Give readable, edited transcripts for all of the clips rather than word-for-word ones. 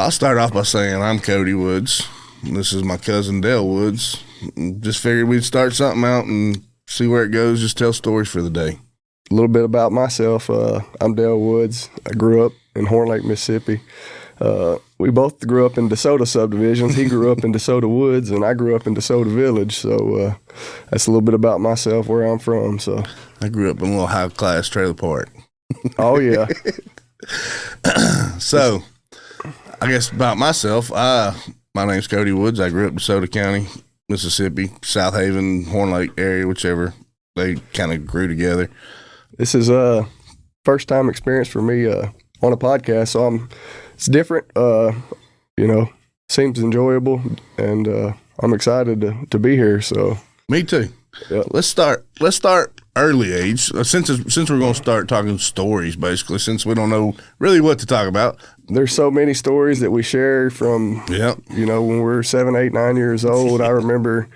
Well, I'll start off by saying I'm Cody Woods. This is my cousin Dale Woods. Just figured we'd start something out and see where it goes, just tell stories for the day. A little bit about myself. I'm Dale Woods. I grew up in Horn Lake, Mississippi. We both grew up in DeSoto subdivisions. He grew up in DeSoto Woods, and I grew up in DeSoto Village. So that's a little bit about myself, where I'm from. So I grew up in a little high-class trailer park. Oh, yeah. So, I guess about myself, my name's Cody Woods. I grew up in DeSoto County, Mississippi, South Haven, Horn Lake area, whichever. They kind of grew together. This is a first-time experience for me on a podcast, so it's different. Seems enjoyable, and I'm excited to be here. So me too. Yeah. Let's start early age. Since we're going to start talking stories, basically, since we don't know really what to talk about. There's so many stories that we share from, when we were 7, 8, 9 years old. I remember,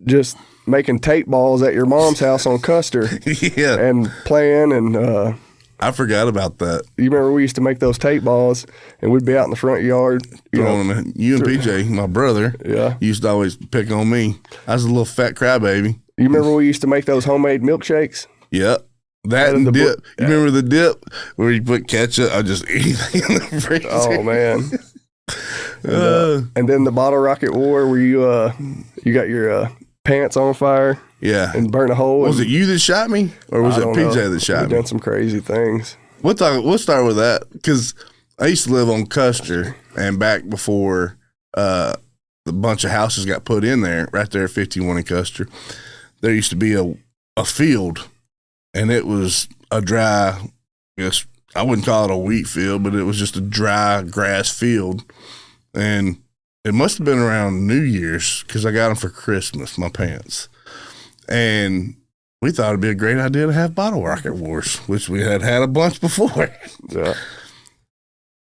just making tape balls at your mom's house on Custer. Yeah. And playing, and I forgot about that. You remember we used to make those tape balls, and we'd be out in the front yard. You and PJ, my brother, used to always pick on me. I was a little fat crybaby. You remember we used to make those homemade milkshakes? Yep. That and dip. You remember the dip where you put ketchup? I just anything in the freezer. Oh, man. And then the bottle rocket war where you got your pants on fire. Yeah. And burn a hole. Was it you that shot me? Or was it PJ that shot me? We've done some crazy things. We'll start with that, because I used to live on Custer, and back before the bunch of houses got put in there, right there at 51 in Custer, there used to be a field, and it was a dry, I wouldn't call it a wheat field, but it was just a dry grass field. And it must have been around New Year's, because I got them for Christmas, my pants. And we thought it'd be a great idea to have bottle rocket wars, which we had a bunch before. Yeah.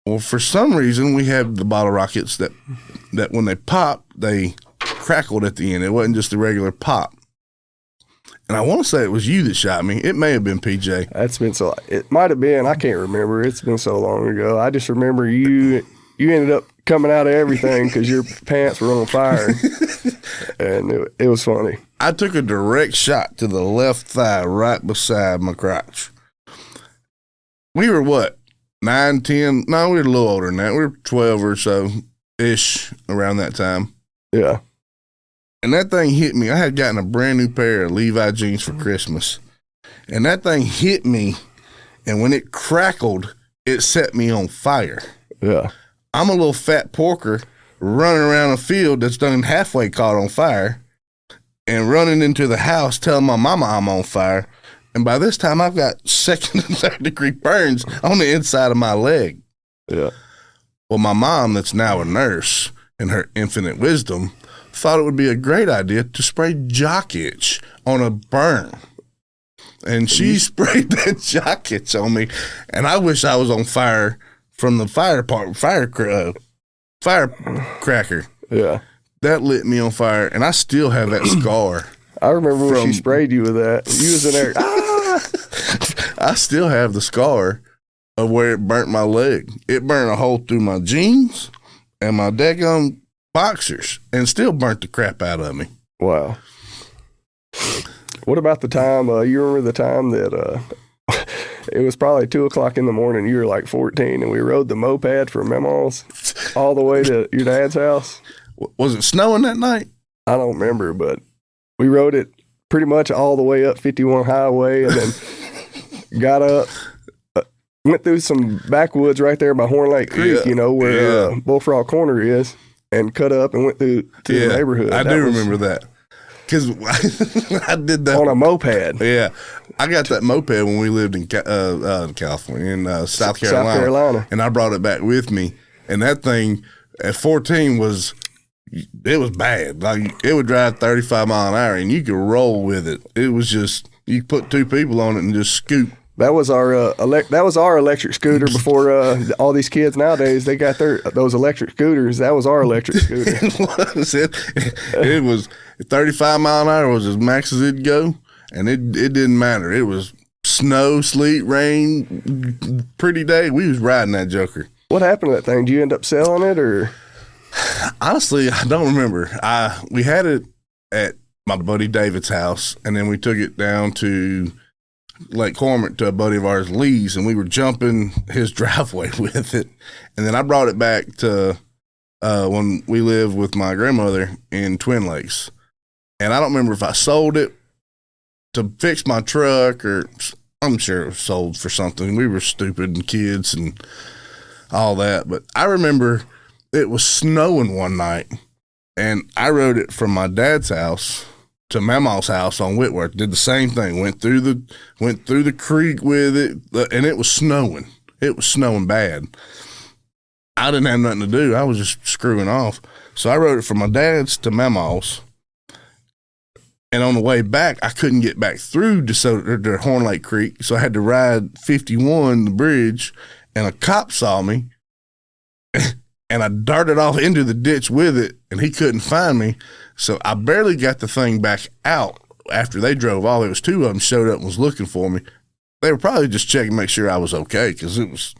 Well, for some reason, we had the bottle rockets that when they popped, they crackled at the end. It wasn't just a regular pop. And I want to say it was you that shot me. It may have been PJ. It might have been. I can't remember. It's been so long ago. I just remember you ended up coming out of everything because your pants were on fire. And it was funny. I took a direct shot to the left thigh right beside my crotch. We were what? 9, 10? No, we were a little older than that. We were 12 or so-ish around that time. Yeah. And that thing hit me. I had gotten a brand new pair of Levi jeans for Christmas. And that thing hit me, and when it crackled, it set me on fire. Yeah. I'm a little fat porker running around a field that's done halfway caught on fire and running into the house telling my mama I'm on fire. And by this time, I've got 2nd and 3rd degree burns on the inside of my leg. Yeah. Well, my mom, that's now a nurse, in her infinite wisdom, thought it would be a great idea to spray jock itch on a burn. And she sprayed that jock itch on me. And I wish I was on fire from the firecracker. Yeah. That lit me on fire, and I still have that scar. I remember when she sprayed you with that. You was in there. I still have the scar of where it burnt my leg. It burned a hole through my jeans and my daggone boxers, and still burnt the crap out of me. Wow. What about the time, you remember the time that it was probably 2 o'clock in the morning, you were like 14, and we rode the moped from Memos all the way to your dad's house? Was it snowing that night? I don't remember, but we rode it pretty much all the way up 51 Highway, and then got up, went through some backwoods right there by Horn Lake Creek, where Bullfrog Corner is, and cut up and went through to the neighborhood. I do remember that, because I did that on a moped. Yeah, I got that moped when we lived in California, in South Carolina, and I brought it back with me. And that thing at 14 was bad. Like, it would drive 35 mile an hour, and you could roll with it. It was just, you put 2 people on it and just scoot. That was our electric scooter before all these kids nowadays, they got those electric scooters. That was our electric scooter. It was 35 mile an hour was as max as it'd go, and it didn't matter. It was snow, sleet, rain, pretty day, we was riding that joker. What happened to that thing? Did you end up selling it, or? Honestly, I don't remember. We had it at my buddy David's house, and then we took it down to Lake Cormorant to a buddy of ours, Lee's, and we were jumping his driveway with it. And then I brought it back to when we lived with my grandmother in Twin Lakes. And I don't remember if I sold it to fix my truck, or I'm sure it was sold for something. We were stupid and kids and all that. But I remember it was snowing one night, and I rode it from my dad's house to Mama's house on Whitworth. Did the same thing. Went through the creek with it, and it was snowing. It was snowing bad. I didn't have nothing to do. I was just screwing off. So I rode it from my dad's to Mama's. And on the way back, I couldn't get back through to Horn Lake Creek, so I had to ride 51, the bridge, and a cop saw me, and I darted off into the ditch with it, and he couldn't find me. So I barely got the thing back out after they drove off. It was two of them showed up and was looking for me. They were probably just checking to make sure I was okay, because it was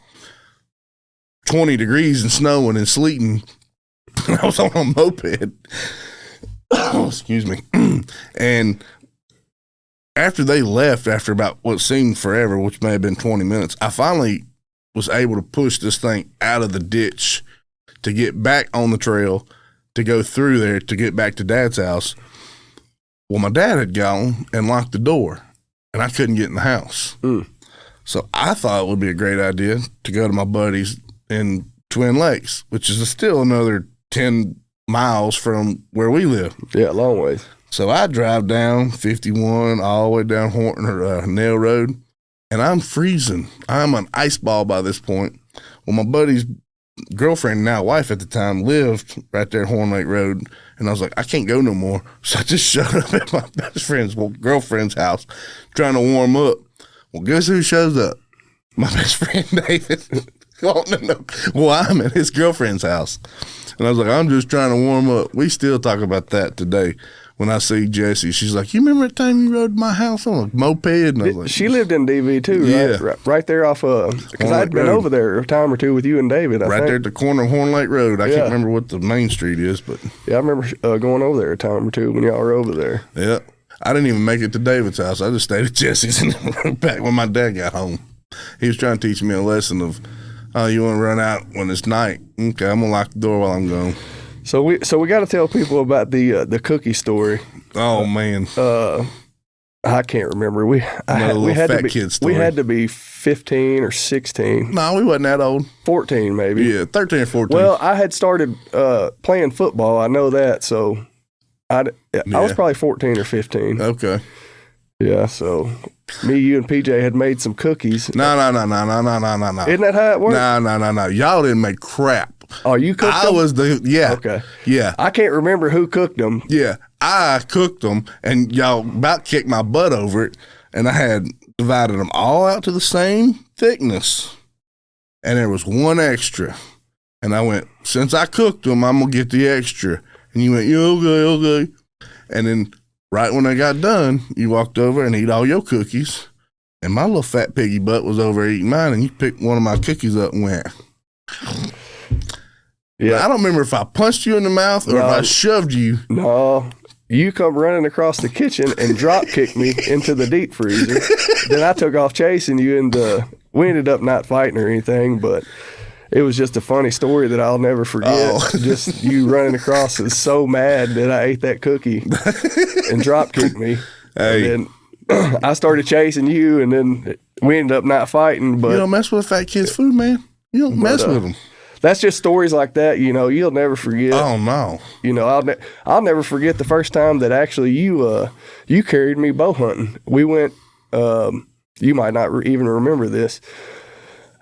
20 degrees and snowing and sleeting. I was on a moped. Excuse me. And after they left, after about what seemed forever, which may have been 20 minutes, I finally was able to push this thing out of the ditch to get back on the trail, to go through there to get back to Dad's house. Well, my dad had gone and locked the door, and I couldn't get in the house. So I thought it would be a great idea to go to my buddies in Twin Lakes, which is still another 10 miles from where we live. Yeah, a long ways. So I drive down 51 all the way down Horton or Nail Road, and I'm freezing. I'm an ice ball by this point. Well, my buddy's girlfriend, now wife at the time, lived right there at Horn Lake Road, and I was like, I can't go no more. So I just showed up at my best friend's girlfriend's house trying to warm up. Well, guess who shows up? My best friend, David. Well, I'm at his girlfriend's house. And I was like, I'm just trying to warm up. We still talk about that today. When I see Jessie, she's like, you remember that time you rode to my house on a moped? And I was like, she lived in DV too, right? Yeah. Right there off because I'd been over there a time or two with you and David, I think. There at the corner of Horn Lake Road. I can't remember what the main street is, but. Yeah, I remember going over there a time or two when y'all were over there. Yeah. I didn't even make it to David's house. I just stayed at Jessie's and went back when my dad got home. He was trying to teach me a lesson of, oh, you want to run out when it's night? Okay, I'm going to lock the door while I'm gone. So we got to tell people about the cookie story. Oh man, I can't remember. We had to be 15 or 16. No, we wasn't that old. 14 maybe. Yeah, 13 or 14. Well, I had started playing football. I know that. So I was probably 14 or 15. Okay. Yeah. So me, you, and PJ had made some cookies. No. Isn't that how it worked? No. Y'all didn't make crap. Oh, you cooked them? I was Okay. Yeah. I can't remember who cooked them. Yeah. I cooked them, and y'all about kicked my butt over it, and I had divided them all out to the same thickness, and there was one extra. And I went, since I cooked them, I'm going to get the extra. And you went, yeah, okay. And then right when I got done, you walked over and ate all your cookies, and my little fat piggy butt was over eating mine, and you picked one of my cookies up and went... Yeah, I don't remember if I punched you in the mouth or if I shoved you. No, you come running across the kitchen and drop kicked me into the deep freezer. Then I took off chasing you, and we ended up not fighting or anything, but it was just a funny story that I'll never forget. Just you running across is so mad that I ate that cookie and drop kicked me. Hey. And then I started chasing you, and then we ended up not fighting. But you don't mess with fat kids' food, man. You don't mess with them. That's just stories like that, you'll never forget. Oh no. I'll never forget the first time that actually you carried me bow hunting. We went, you might not even remember this.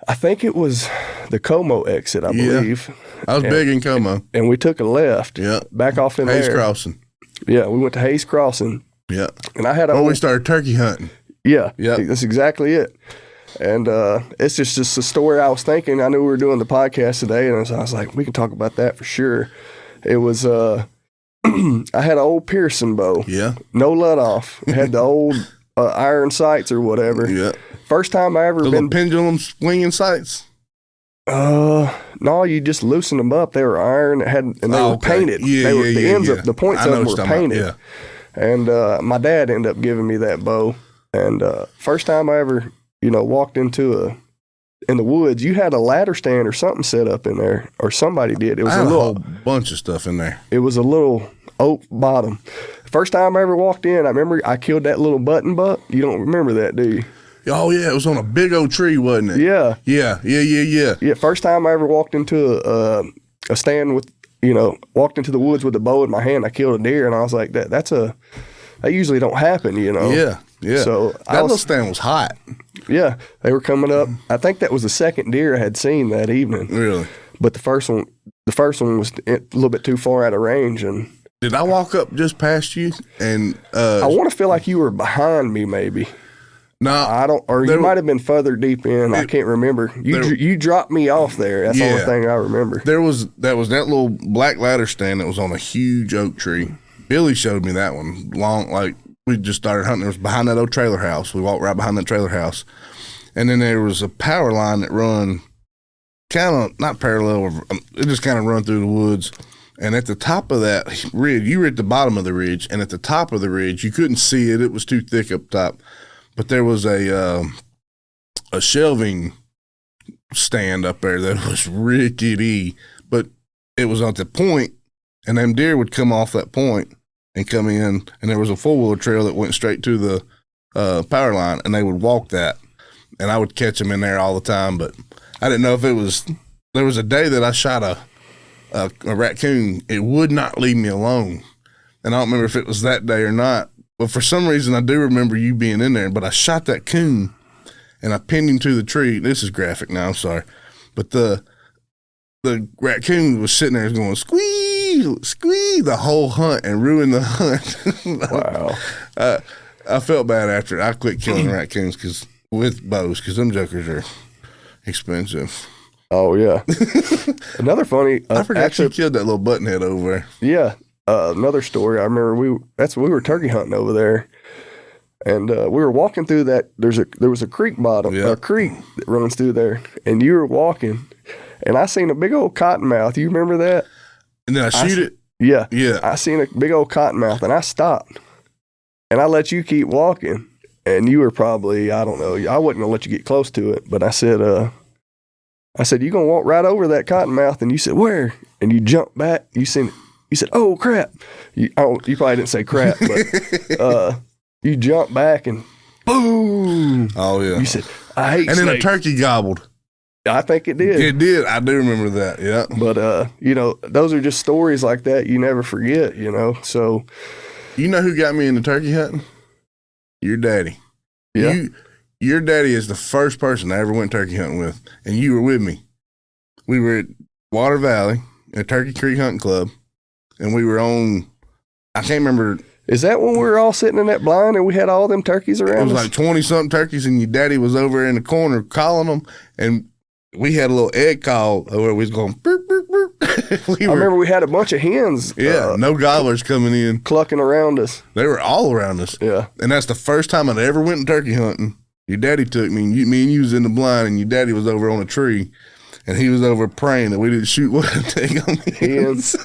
I think it was the Como exit, I believe. I was big in Como. And we took a left. Yeah. Back off in Hayes there. Crossing. Yeah, we went to Hayes Crossing. Yeah. And I had we started turkey hunting. Yeah. Yeah. That's exactly it. And it's just a story I was thinking. I knew we were doing the podcast today, and I was like, we can talk about that for sure. It was, I had an old Pearson bow. Yeah. No let off. It had the old iron sights or whatever. Yeah. First time I ever The been little pendulum swinging sights. No, you just loosen them up. They were iron and they were painted. Yeah, they were, yeah, the yeah, ends yeah. of the points I of know them what were you're talking painted. about, yeah. And my dad ended up giving me that bow. And first time I ever, walked into in the woods, you had a ladder stand or something set up in there, or somebody did. It was I had a whole little bunch of stuff in there. It was a little oak bottom. First time I ever walked in, I remember I killed that little button buck. You don't remember that, do you? Oh yeah, it was on a big old tree, wasn't it? Yeah. Yeah. Yeah, first time I ever walked into a stand with, walked into the woods with a bow in my hand, I killed a deer, and I was like, that usually don't happen, Yeah. So that little stand was hot. Yeah, they were coming up. I think that was the second deer I had seen that evening. Really? But the first one was a little bit too far out of range, and did I walk up just past you? And I want to feel like you were behind me, maybe. No, I don't, or you might have been further deep in. I can't remember. You dropped me off there. That's the only thing I remember. That was that little black ladder stand that was on a huge oak tree. Billy showed me that one like we just started hunting. It was behind that old trailer house. We walked right behind that trailer house, and then there was a power line that run kind of not parallel. It just kind of run through the woods. And at the top of that ridge, you were at the bottom of the ridge, and at the top of the ridge, you couldn't see it. It was too thick up top. But there was a shelving stand up there that was rickety, but it was at the point, and them deer would come off that point and come in, and there was a four-wheeler trail that went straight to the power line, and they would walk that, and I would catch them in there all the time, but I didn't know if it was – there was a day that I shot a raccoon. It would not leave me alone, and I don't remember if it was that day or not. But for some reason, I do remember you being in there. But I shot that coon, and I pinned him to the tree. This is graphic now. I'm sorry, but the raccoon was sitting there going squee the whole hunt and ruined the hunt. Wow. I felt bad after it. I quit killing raccoons with bows because them jokers are expensive. Oh yeah. Another funny. I forgot you killed that little buttonhead over there. Yeah. Another story. I remember we were turkey hunting over there, and we were walking through that. There was a creek bottom, a creek that runs through there, and you were walking, and I seen a big old cottonmouth. You remember that? And then I shoot it. Yeah, yeah. I seen a big old cottonmouth, and I stopped, and I let you keep walking, and you were probably, I don't know, I wasn't gonna let you get close to it, but I said, you gonna walk right over that cottonmouth, and you said, where? And you jumped back. You said, oh, crap. You probably didn't say crap, but you jumped back and boom. Oh, yeah. You said, I hate And snakes. then a turkey gobbled. I think it did. It did. I do remember that, yeah. But, those are just stories like that you never forget, so. You know who got me into turkey hunting? Your daddy. Yeah. Your daddy is the first person I ever went turkey hunting with, and you were with me. We were at Water Valley at Turkey Creek Hunting Club. And we were on, I can't remember. Is that when we were all sitting in that blind and we had all them turkeys around It was us? like 20-something turkeys, and your daddy was over in the corner calling them. And we had a little egg call where we was going, burp, burp, burp. I remember we had a bunch of hens. Yeah, no gobblers coming in. Clucking around us. They were all around us. Yeah. And that's the first time I'd ever went turkey hunting. Your daddy took me, and you was in the blind, and your daddy was over on a tree. And he was over praying that we didn't shoot one thing on the hens.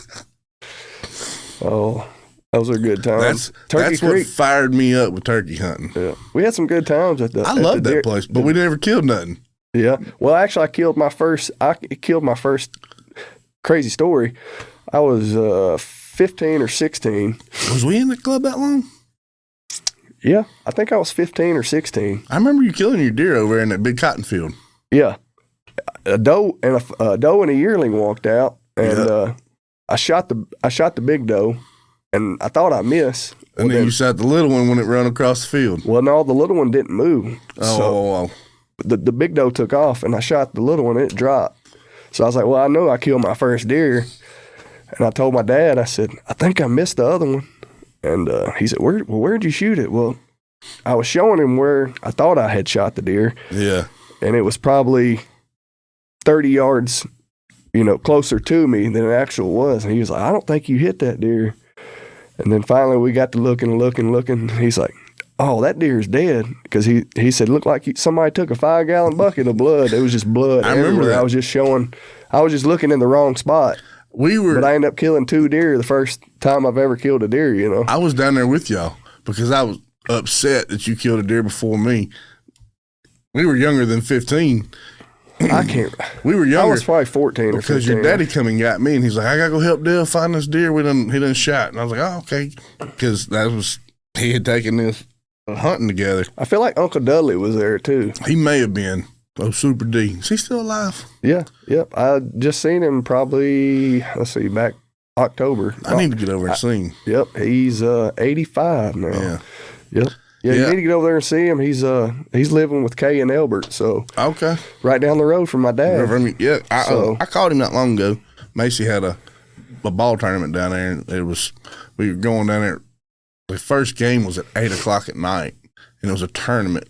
Oh, those are good times. That's what fired me up with turkey hunting. Yeah, we had some good times at the. I loved that place, but we never killed nothing. Yeah, well, actually, I killed my first. Crazy story. I was 15 or 16. Was we in the club that long? Yeah, I think I was 15 or 16. I remember you killing your deer over in that big cotton field. Yeah, a doe and a yearling walked out, and I shot the big doe, and I thought I missed. And then you shot the little one when it ran across the field. Well, no, the little one didn't move. So the big doe took off, and I shot the little one, and it dropped. So I was like, well, I know I killed my first deer. And I told my dad, I said, I think I missed the other one. And he said, where'd you shoot it? Well, I was showing him where I thought I had shot the deer. Yeah. And it was probably 30 yards, closer to me than it actually was. And he was like, I don't think you hit that deer. And then finally we got to looking. He's like, oh, that deer's dead. Because he said, looked like somebody took a 5-gallon bucket of blood. It was just blood everywhere. remember that. I was just looking in the wrong spot. But I ended up killing 2 deer the first time I've ever killed a deer, you know. I was down there with y'all because I was upset that you killed a deer before me. We were younger than 15. I can't. We were younger. I was probably 14 or 15. Because your daddy come and got me, and he's like, I got to go help Dale find this deer he done shot. And I was like, oh, okay. Because he had taken this hunting together. I feel like Uncle Dudley was there, too. He may have been. Oh, Super D. Is he still alive? Yeah. Yep. I just seen him probably, back October. I need to get over and see him. Yep. He's 85 now. Yeah. Yep. Yeah, you need to get over there and see him. He's living with Kay and Elbert, so okay, right down the road from my dad. Yeah, I called him not long ago. Macy had a ball tournament down there, and we were going down there. The first game was at 8:00 at night, and it was a tournament,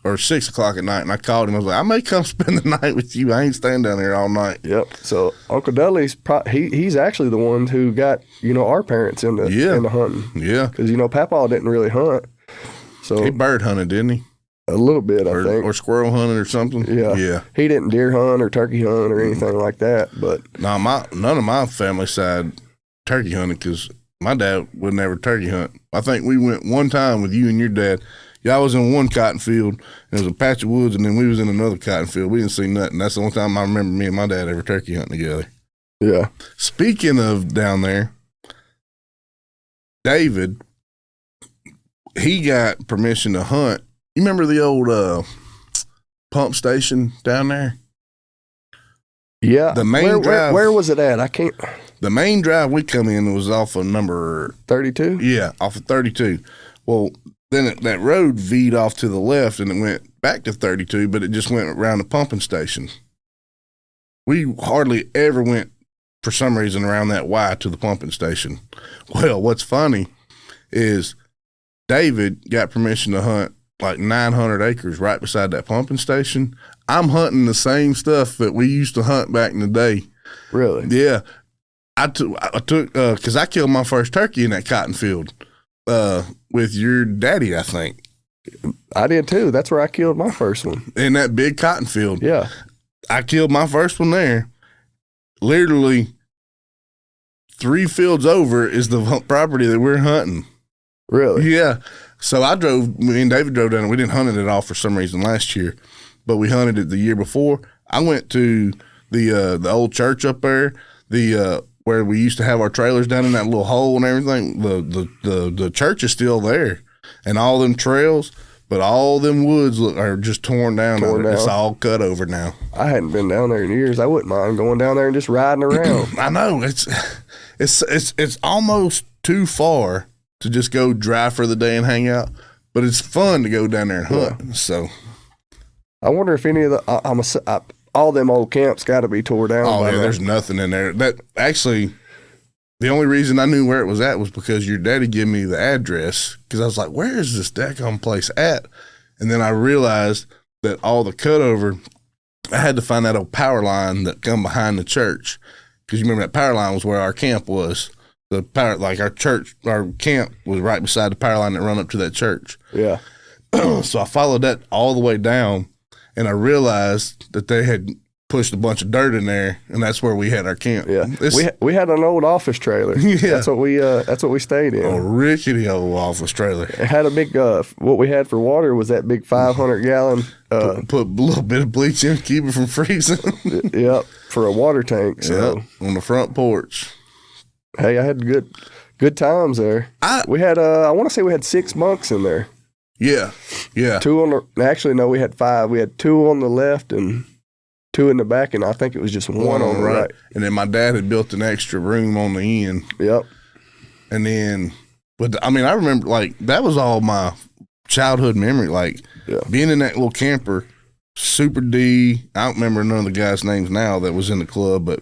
or 6:00 at night. And I called him. I was like, I may come spend the night with you. I ain't staying down there all night. Yep. So Uncle Dudley's he's actually the one who got our parents into hunting. Yeah, because Papaw didn't really hunt. So he bird hunted, didn't he? A little bit, I think. Or squirrel hunted or something. Yeah. Yeah. He didn't deer hunt or turkey hunt or anything like that. But no, none of my family side turkey hunted because my dad would never turkey hunt. I think we went one time with you and your dad. Y'all was in one cotton field, and there was a patch of woods, and then we was in another cotton field. We didn't see nothing. That's the only time I remember me and my dad ever turkey hunting together. Yeah. Speaking of down there, David, he got permission to hunt. You remember the old pump station down there? Yeah. The main drive. Where was it at? I can't. The main drive we come in was off of number 32? Yeah, off of 32. Well, then that road V'd off to the left and it went back to 32, but it just went around the pumping station. We hardly ever went, for some reason, around that Y to the pumping station. Well, what's funny is David got permission to hunt like 900 acres right beside that pumping station. I'm hunting the same stuff that we used to hunt back in the day. Really? Yeah. I took because I killed my first turkey in that cotton field with your daddy, I think. I did too. That's where I killed my first one. In that big cotton field. Yeah. I killed my first one there. Literally 3 fields over is the property that we're hunting. Really? Yeah. So me and David drove down and we didn't hunt it at all for some reason last year, but we hunted it the year before. I went to the old church up there, where we used to have our trailers down in that little hole and everything. The church is still there and all them trails, but all them woods are just torn down. It's all cut over now. I hadn't been down there in years. I wouldn't mind going down there and just riding around. I know it's almost too far to just go drive for the day and hang out, but it's fun to go down there and hunt. Yeah. So I wonder if any of all them old camps got to be tore down. Oh, yeah, there's nothing in there. That actually, the only reason I knew where it was at was because your daddy gave me the address, because I was like, where is this daggone place at? And then I realized that all the cutover, I had to find that old power line that come behind the church, because you remember that power line was where our camp was. The power, like our camp was right beside the power line that run up to that church. Yeah. So I followed that all the way down, and I realized that they had pushed a bunch of dirt in there, and that's where we had our camp. Yeah, we had an old office trailer. Yeah, that's what we stayed in. A rickety old office trailer. It had a big. What we had for water was that big 500-gallon. Put a little bit of bleach in, keep it from freezing. Yep, for a water tank. So on the front porch. Hey, I had good times there. We had I want to say we had 6 monks in there. Yeah, yeah. 2 on the. Actually, no, we had 5. We had 2 on the left and 2 in the back, and I think it was just one on the right. And then my dad had built an extra room on the end. Yep. And then, but I mean, I remember like that was all my childhood memory. Like being in that little camper, Super D. I don't remember none of the guys' names now that was in the club, but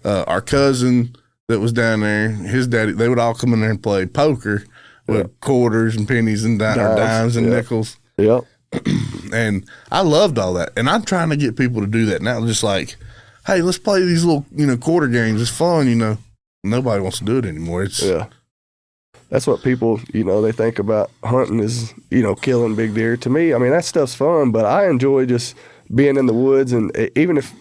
our cousin that was down there, his daddy, they would all come in there and play poker with quarters and pennies and dimes and nickels. Yep. And I loved all that. And I'm trying to get people to do that now. Just like, hey, let's play these little, quarter games. It's fun, Nobody wants to do it anymore. That's what people, they think about hunting is, killing big deer. To me, I mean, that stuff's fun, but I enjoy just being in the woods. And even if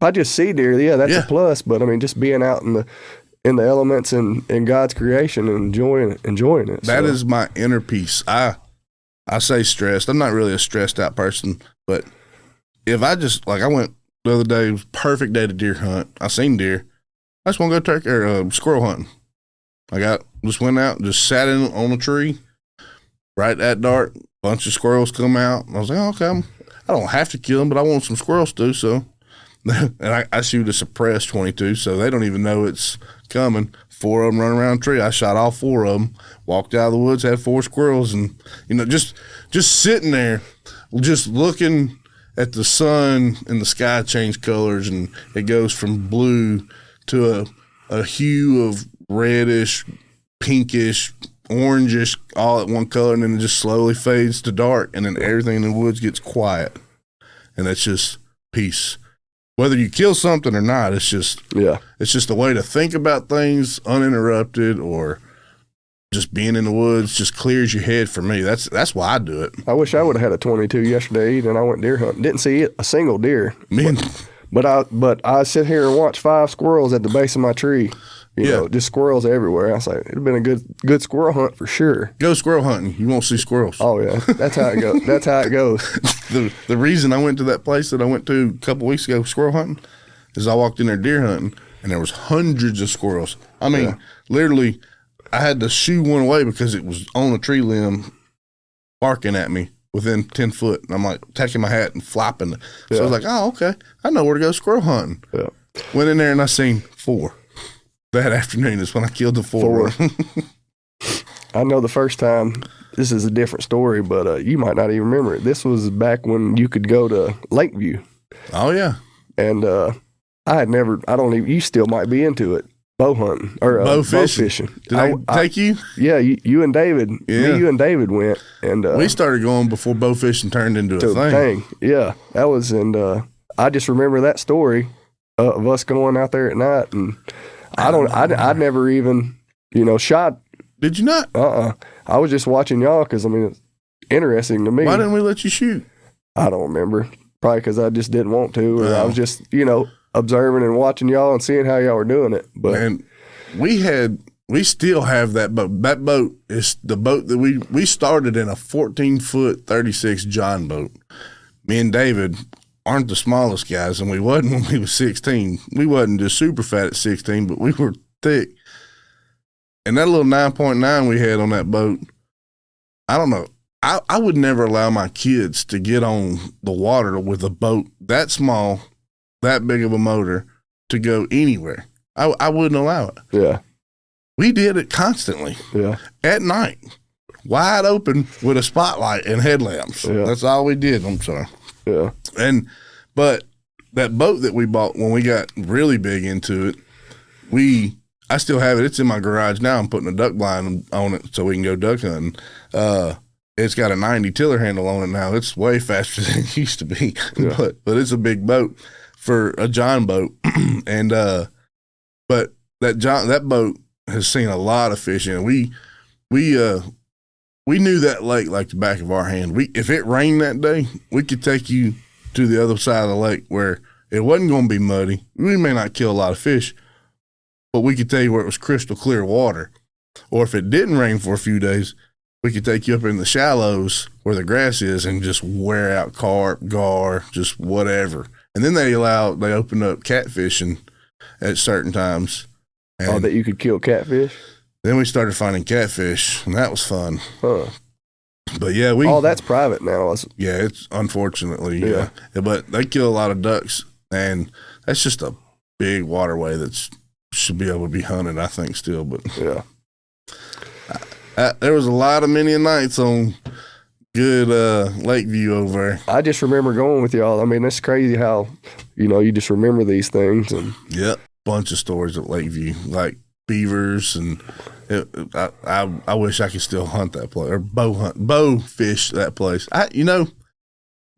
I just see deer, that's a plus. But I mean, just being out in the elements and in God's creation and enjoying it. That is my inner peace. I say stressed. I'm not really a stressed out person, but if I just, like I went the other day, it was a perfect day to deer hunt. I seen deer. I just want to go turkey or squirrel hunting. Just went out, just sat on a tree, right at dark. Bunch of squirrels come out. I was like, oh, okay, I don't have to kill them, but I want some squirrels too. So, and I shoot a suppressed 22, so they don't even know it's coming. 4 of them run around the tree. I shot all 4 of them. Walked out of the woods, had 4 squirrels, and just sitting there, just looking at the sun and the sky change colors, and it goes from blue to a hue of reddish, pinkish, orangish, all at one color, and then it just slowly fades to dark, and then everything in the woods gets quiet, and that's just peace. Whether you kill something or not, it's just a way to think about things uninterrupted, or just being in the woods just clears your head for me. That's why I do it. I wish I would have had a 22 yesterday, and I went deer hunting. Didn't see a single deer. But I sit here and watch 5 squirrels at the base of my tree. Just squirrels everywhere. I was like, it'd been a good squirrel hunt for sure. Go squirrel hunting. You won't see squirrels. Oh yeah, that's how it goes. That's how it goes. The reason I went to that place that I went to a couple weeks ago squirrel hunting is I walked in there deer hunting, and there was hundreds of squirrels. I mean, literally, I had to shoo one away because it was on a tree limb barking at me within 10 foot. And I'm like taking my hat and flopping. So I was like, oh, okay. I know where to go squirrel hunting. Yeah. Went in there and I seen 4. That afternoon is when I killed the 4. I know the first time, this is a different story, but you might not even remember it. This was back when you could go to Lakeview. Oh, yeah. And you still might be into it. Bow hunting or bow fishing. Did I take you? Yeah, you and David. Yeah. You and David went, and we started going before bow fishing turned into a thing. Yeah, that was, and I just remember that story of us going out there at night, and I'd never even shot. Did you not? I was just watching y'all because it's interesting to me. Why didn't we let you shoot? I don't remember. Probably because I just didn't want to, or I was just observing and watching y'all and seeing how y'all were doing it. But and we still have that boat. That boat is the boat that we started in a 14-foot 36 John boat. Me and David aren't the smallest guys, and we wasn't when we was 16. We wasn't just super fat at 16, but we were thick. And that little 9.9 we had on that boat, I don't know. I would never allow my kids to get on the water with a boat that small, that big of a motor, to go anywhere. I wouldn't allow it. Yeah. We did it constantly. Yeah. At night, wide open with a spotlight and headlamps. Yeah. That's all we did. I'm sorry. Yeah. But that boat that we bought when we got really big into it, I still have it. It's in my garage now. I'm putting a duck blind on it so we can go duck hunting. It's got a 90 tiller handle on it now. It's way faster than it used to be, but it's a big boat for a John boat. And but that boat has seen a lot of fishing. We knew that lake like the back of our hand. If it rained that day, we could take you to the other side of the lake where it wasn't going to be muddy. We may not kill a lot of fish, but we could tell you where it was crystal clear water. Or if it didn't rain for a few days, we could take you up in the shallows where the grass is and just wear out carp, gar, just whatever. And then they opened up catfishing at certain times. And that you could kill catfish? Then we started finding catfish, and that was fun. Huh. But yeah, that's private now. Yeah, it's unfortunately, yeah. But they kill a lot of ducks, and that's just a big waterway that should be able to be hunted, I think, still. But yeah. There was a lot of many nights on good Lakeview over there. I just remember going with y'all. It's crazy how, you just remember these things. And yep, bunch of stories at Lakeview, like beavers, and I wish I could still hunt that place or bow fish that place. I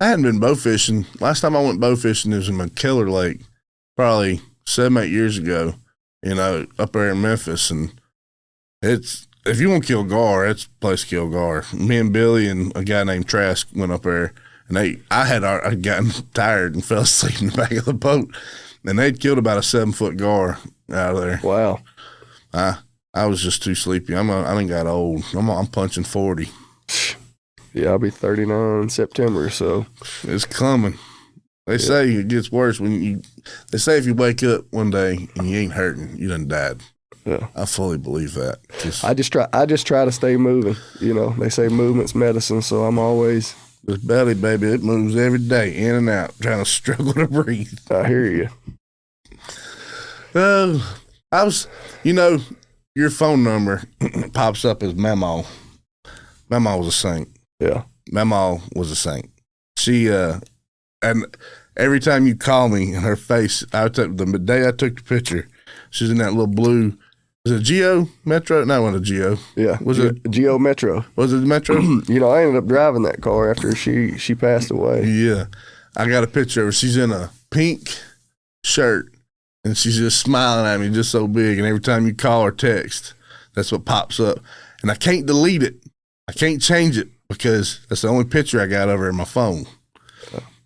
hadn't been bow fishing. Last time I went bow fishing, it was in McKellar Lake, probably 7-8 years ago. Up there in Memphis, and it's if you want to kill gar, that's the place to kill gar. Me and Billy and a guy named Trask went up there, and I had gotten tired and fell asleep in the back of the boat, and they'd killed about a 7-foot gar out of there. Wow. I was just too sleepy. I done got old. I'm punching 40. Yeah, I'll be 39 in September, so. It's coming. They say it gets worse they say if you wake up one day and you ain't hurting, you done died. Yeah. I fully believe that. I just try to stay moving. You know, they say movement's medicine, so I'm always. This belly, baby, it moves every day, in and out, trying to struggle to breathe. I hear you. I was, your phone number pops up as Memo. Memo was a saint. Yeah. Memo was a saint. She, and every time you call me, her face, the day I took the picture, she's in that little blue, was it Geo Metro? No, it wasn't a Geo. Yeah. Was it Geo Metro? Was it Metro? I ended up driving that car after she passed away. Yeah. I got a picture of her. She's in a pink shirt, and she's just smiling at me just so big. And every time you call or text, that's what pops up. And I can't delete it. I can't change it because that's the only picture I got of her in my phone.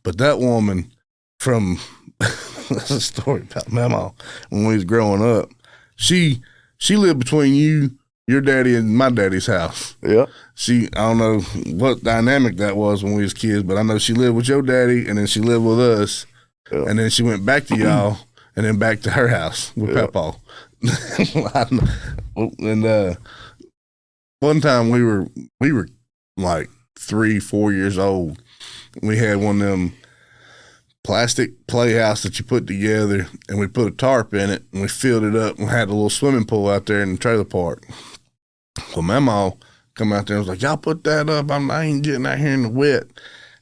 But that woman from, that's a story about Mama when we was growing up. She lived between you, your daddy, and my daddy's house. Yeah. I don't know what dynamic that was when we was kids, but I know she lived with your daddy, and then she lived with us, and then she went back to y'all, and then back to her house with Papa. And one time we were like 3-4 years old. We had one of them plastic playhouse that you put together, and we put a tarp in it, and we filled it up and had a little swimming pool out there in the trailer park. Well, Mama come out there and was like, y'all put that up. I ain't getting out here in the wet.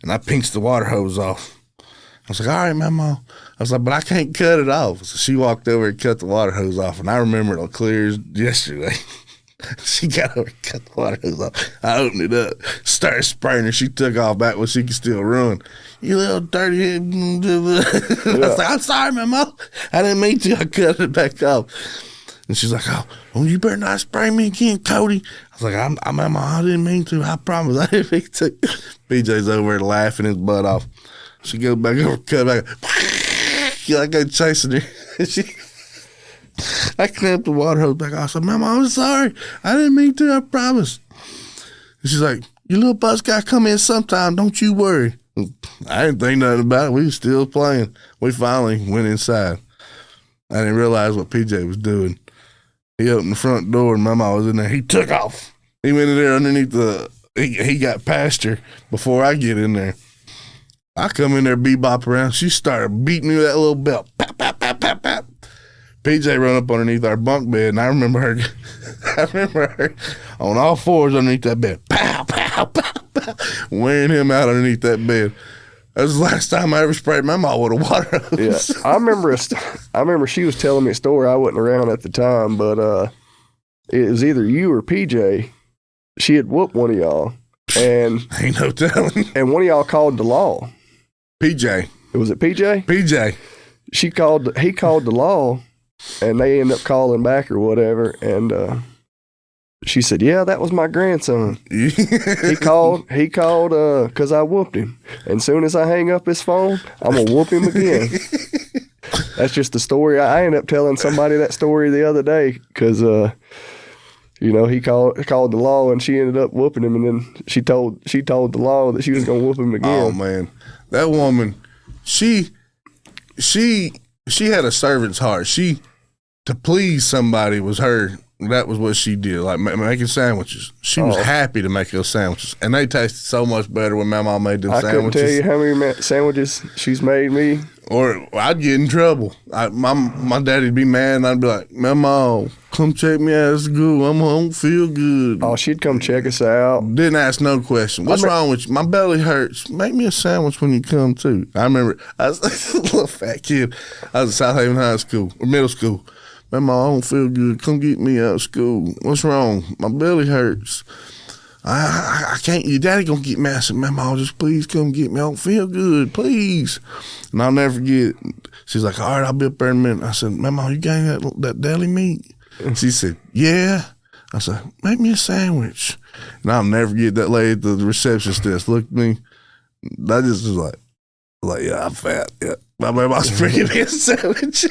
And I pinched the water hose off. I was like, all right, Mama. I was like, but I can't cut it off. So she walked over and cut the water hose off, and I remember it clear as yesterday. She got over and cut the water hose off. I opened it up, started spraying her. She took off back when she could still run. You little dirty head. I was like, I'm sorry, Mama. I didn't mean to. I cut it back off. And she's like, oh, you better not spray me again, Cody. I was like, Mama, I didn't mean to. I promise. I didn't mean to. BJ's over there laughing his butt off. She goes back over, cut back. I go chasing her. I clamped the water hose back off. I said, Mama, I'm sorry. I didn't mean to. I promise. And she's like, your little bus guy come in sometime. Don't you worry. I didn't think nothing about it. We was still playing. We finally went inside. I didn't realize what PJ was doing. He opened the front door and Mama was in there. He took off. He went in there underneath he got past her before I get in there. I come in there bebop around. She started beating me with that little belt. Pap, pap, pap, pap, pap. PJ run up underneath our bunk bed, and I remember her on all fours underneath that bed. Pow, pow, pow, pow, wearing him out underneath that bed. That was the last time I ever sprayed my mouth with a water hose. Yeah, I remember she was telling me a story. I wasn't around at the time, but it was either you or PJ. She had whooped one of y'all, and ain't no telling. And one of y'all called the law. PJ. Was it PJ? PJ. He called the law. And they end up calling back or whatever, and she said, "Yeah, that was my grandson. He called, because I whooped him. And soon as I hang up his phone, I'm gonna whoop him again." That's just the story. I ended up telling somebody that story the other day because, he called the law, and she ended up whooping him, and then she told the law that she was gonna whoop him again. Oh man, that woman, she had a servant's heart. To please somebody was her. That was what she did, like making sandwiches. She was happy to make those sandwiches, and they tasted so much better when Mama made them sandwiches. I couldn't tell you how many sandwiches she's made me. Or I'd get in trouble. My daddy'd be mad, and I'd be like, Mama, come check me out at school. I don't feel good. Oh, she'd come check us out. Didn't ask no question. What's wrong with you? My belly hurts. Make me a sandwich when you come, too. I remember, I was a little fat kid. I was at South Haven High School, or middle school. Mama, I don't feel good. Come get me out of school. What's wrong? My belly hurts. I can't. Your daddy gonna get mad. I said, Mama, just please come get me. I don't feel good, please. And I'll never forget. She's like, all right, I'll be up there in a minute. I said, Mama, you got that deli meat? She said, yeah. I said, make me a sandwich. And I'll never get that lady at the receptionist desk looked at me. I just was like, yeah, I'm fat. Yeah. My mama's bringing me a sandwich.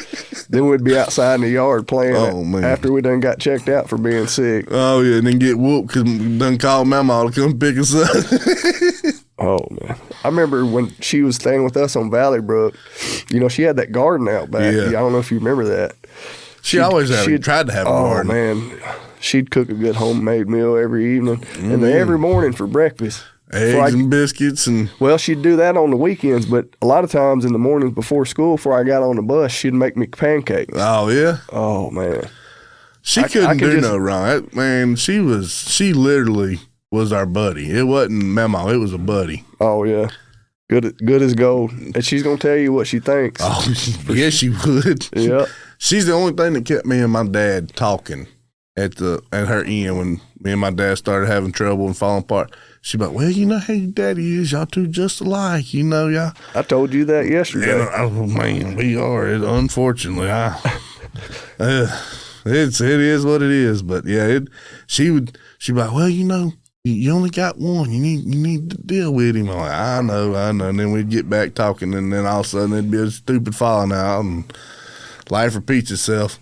Then we'd be outside in the yard playing man. after we done got checked out for being sick. Oh, yeah, and then get whooped because we done called Mama to come pick us up. Oh, man. I remember when she was staying with us on Valley Brook, she had that garden out back. Yeah. I don't know if you remember that. She always tried to have a garden. Oh, man. She'd cook a good homemade meal every evening. And then every morning for breakfast. Eggs and biscuits. Well, she'd do that on the weekends, but a lot of times in the mornings before school, before I got on the bus, she'd make me pancakes. Oh, yeah? Oh, man. She couldn't do no wrong. Man, she literally was our buddy. It wasn't Memo, it was a buddy. Oh, yeah. Good as gold. And she's going to tell you what she thinks. Oh, yeah, she would. Yeah. She's the only thing that kept me and my dad talking at her end when me and my dad started having trouble and falling apart. She'd be like, well, you know how your daddy is. Y'all two just alike, y'all. I told you that yesterday. Oh, man, we are. Unfortunately, it is what it is. But, yeah, she'd be like, well, you only got one. You need to deal with him. I'm like, I know. And then we'd get back talking, and then all of a sudden it'd be a stupid falling out, and life repeats itself.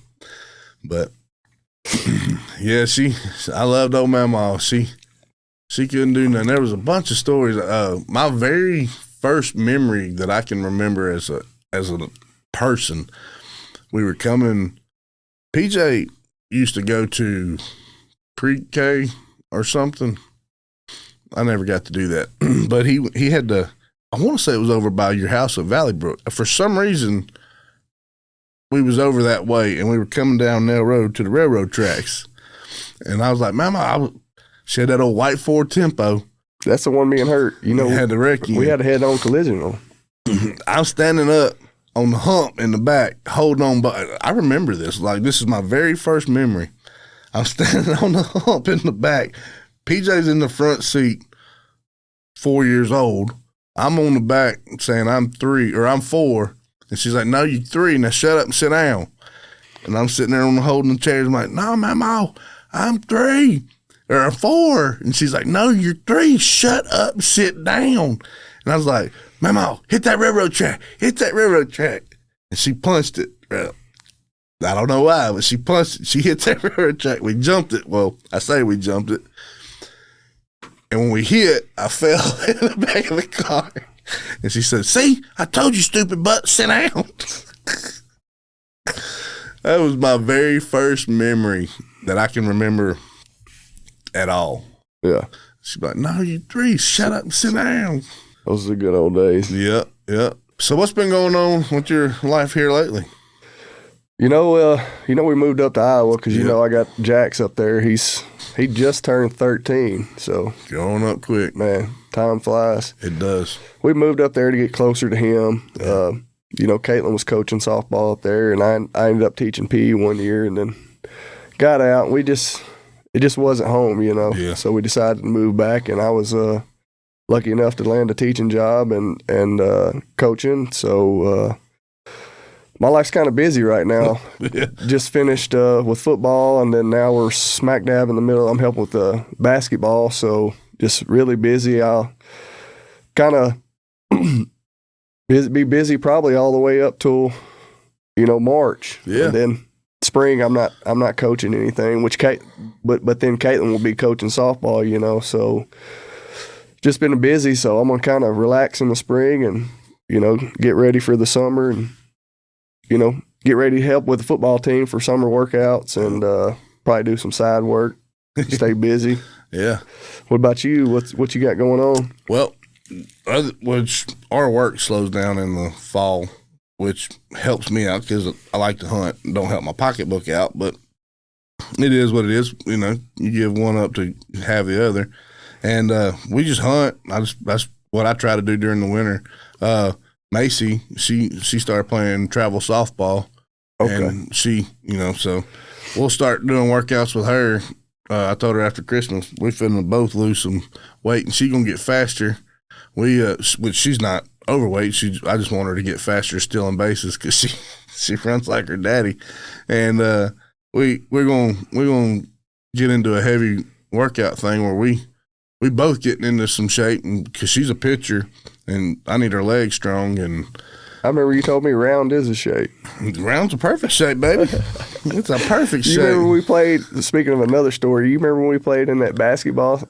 But, yeah, I loved old Mama. She couldn't do nothing. There was a bunch of stories. My very first memory that I can remember as a person, we were coming. PJ used to go to pre-K or something. I never got to do that, but he had to. I want to say it was over by your house at Valley Brook. For some reason, we was over that way, and we were coming down Nell Road to the railroad tracks, and I was like, Mama, she had that old white Ford Tempo. That's the one being hurt. Had to wreck you. We had a head-on collision on. I'm standing up on the hump in the back, holding on. But I remember this. Like, this is my very first memory. I'm standing on the hump in the back. PJ's in the front seat, 4 years old. I'm on the back saying I'm 4. And she's like, no, you 3. Now shut up and sit down. And I'm sitting there holding the chairs. I'm like, no, Mama, I'm 3. Or 4. And she's like, no, you're 3. Shut up and sit down. And I was like, Mama, hit that railroad track. Hit that railroad track. And she punched it. I don't know why, but she punched it. She hit that railroad track. We jumped it. Well, I say we jumped it. And when we hit, I fell in the back of the car. And she said, see, I told you, stupid butt, sit down. That was my very first memory that I can remember at all. Yeah. She's like, no, you 3, shut up and sit down. Those are the good old days. Yep. So what's been going on with your life here lately? We moved up to Iowa because, I got Jax up there. He just turned 13, so. Going up quick. Man, time flies. It does. We moved up there to get closer to him. Yeah. Caitlin was coaching softball up there, and I ended up teaching PE one year and then got out. And it just wasn't home, Yeah. So we decided to move back, and I was lucky enough to land a teaching job and coaching. So my life's kind of busy right now. Yeah. Just finished with football, and then now we're smack dab in the middle. I'm helping with the basketball, so just really busy. I'll kind of be busy probably all the way up till March. Yeah. And then spring, I'm not coaching anything. But then Caitlin will be coaching softball. So just been busy. So I'm gonna kind of relax in the spring and get ready for the summer and get ready to help with the football team for summer workouts and probably do some side work, stay busy. Yeah. What about you? What you got going on? Well, which our work slows down in the fall, which helps me out because I like to hunt and don't help my pocketbook out, but it is what it is. You give one up to have the other. And we just hunt. That's what I try to do during the winter. Macy, she started playing travel softball. Okay. And she, so we'll start doing workouts with her. I told her after Christmas, we finna both lose some weight, and she gonna get faster. Which she's not overweight. I just want her to get faster stealing bases because she runs like her daddy. And we're gonna get into a heavy workout thing where we both getting into some shape, and because she's a pitcher and I need her legs strong. And I remember you told me round is a shape. Round's a perfect shape, baby. It's a perfect shape. You remember when we played, speaking of another story, you remember when we played in that basketball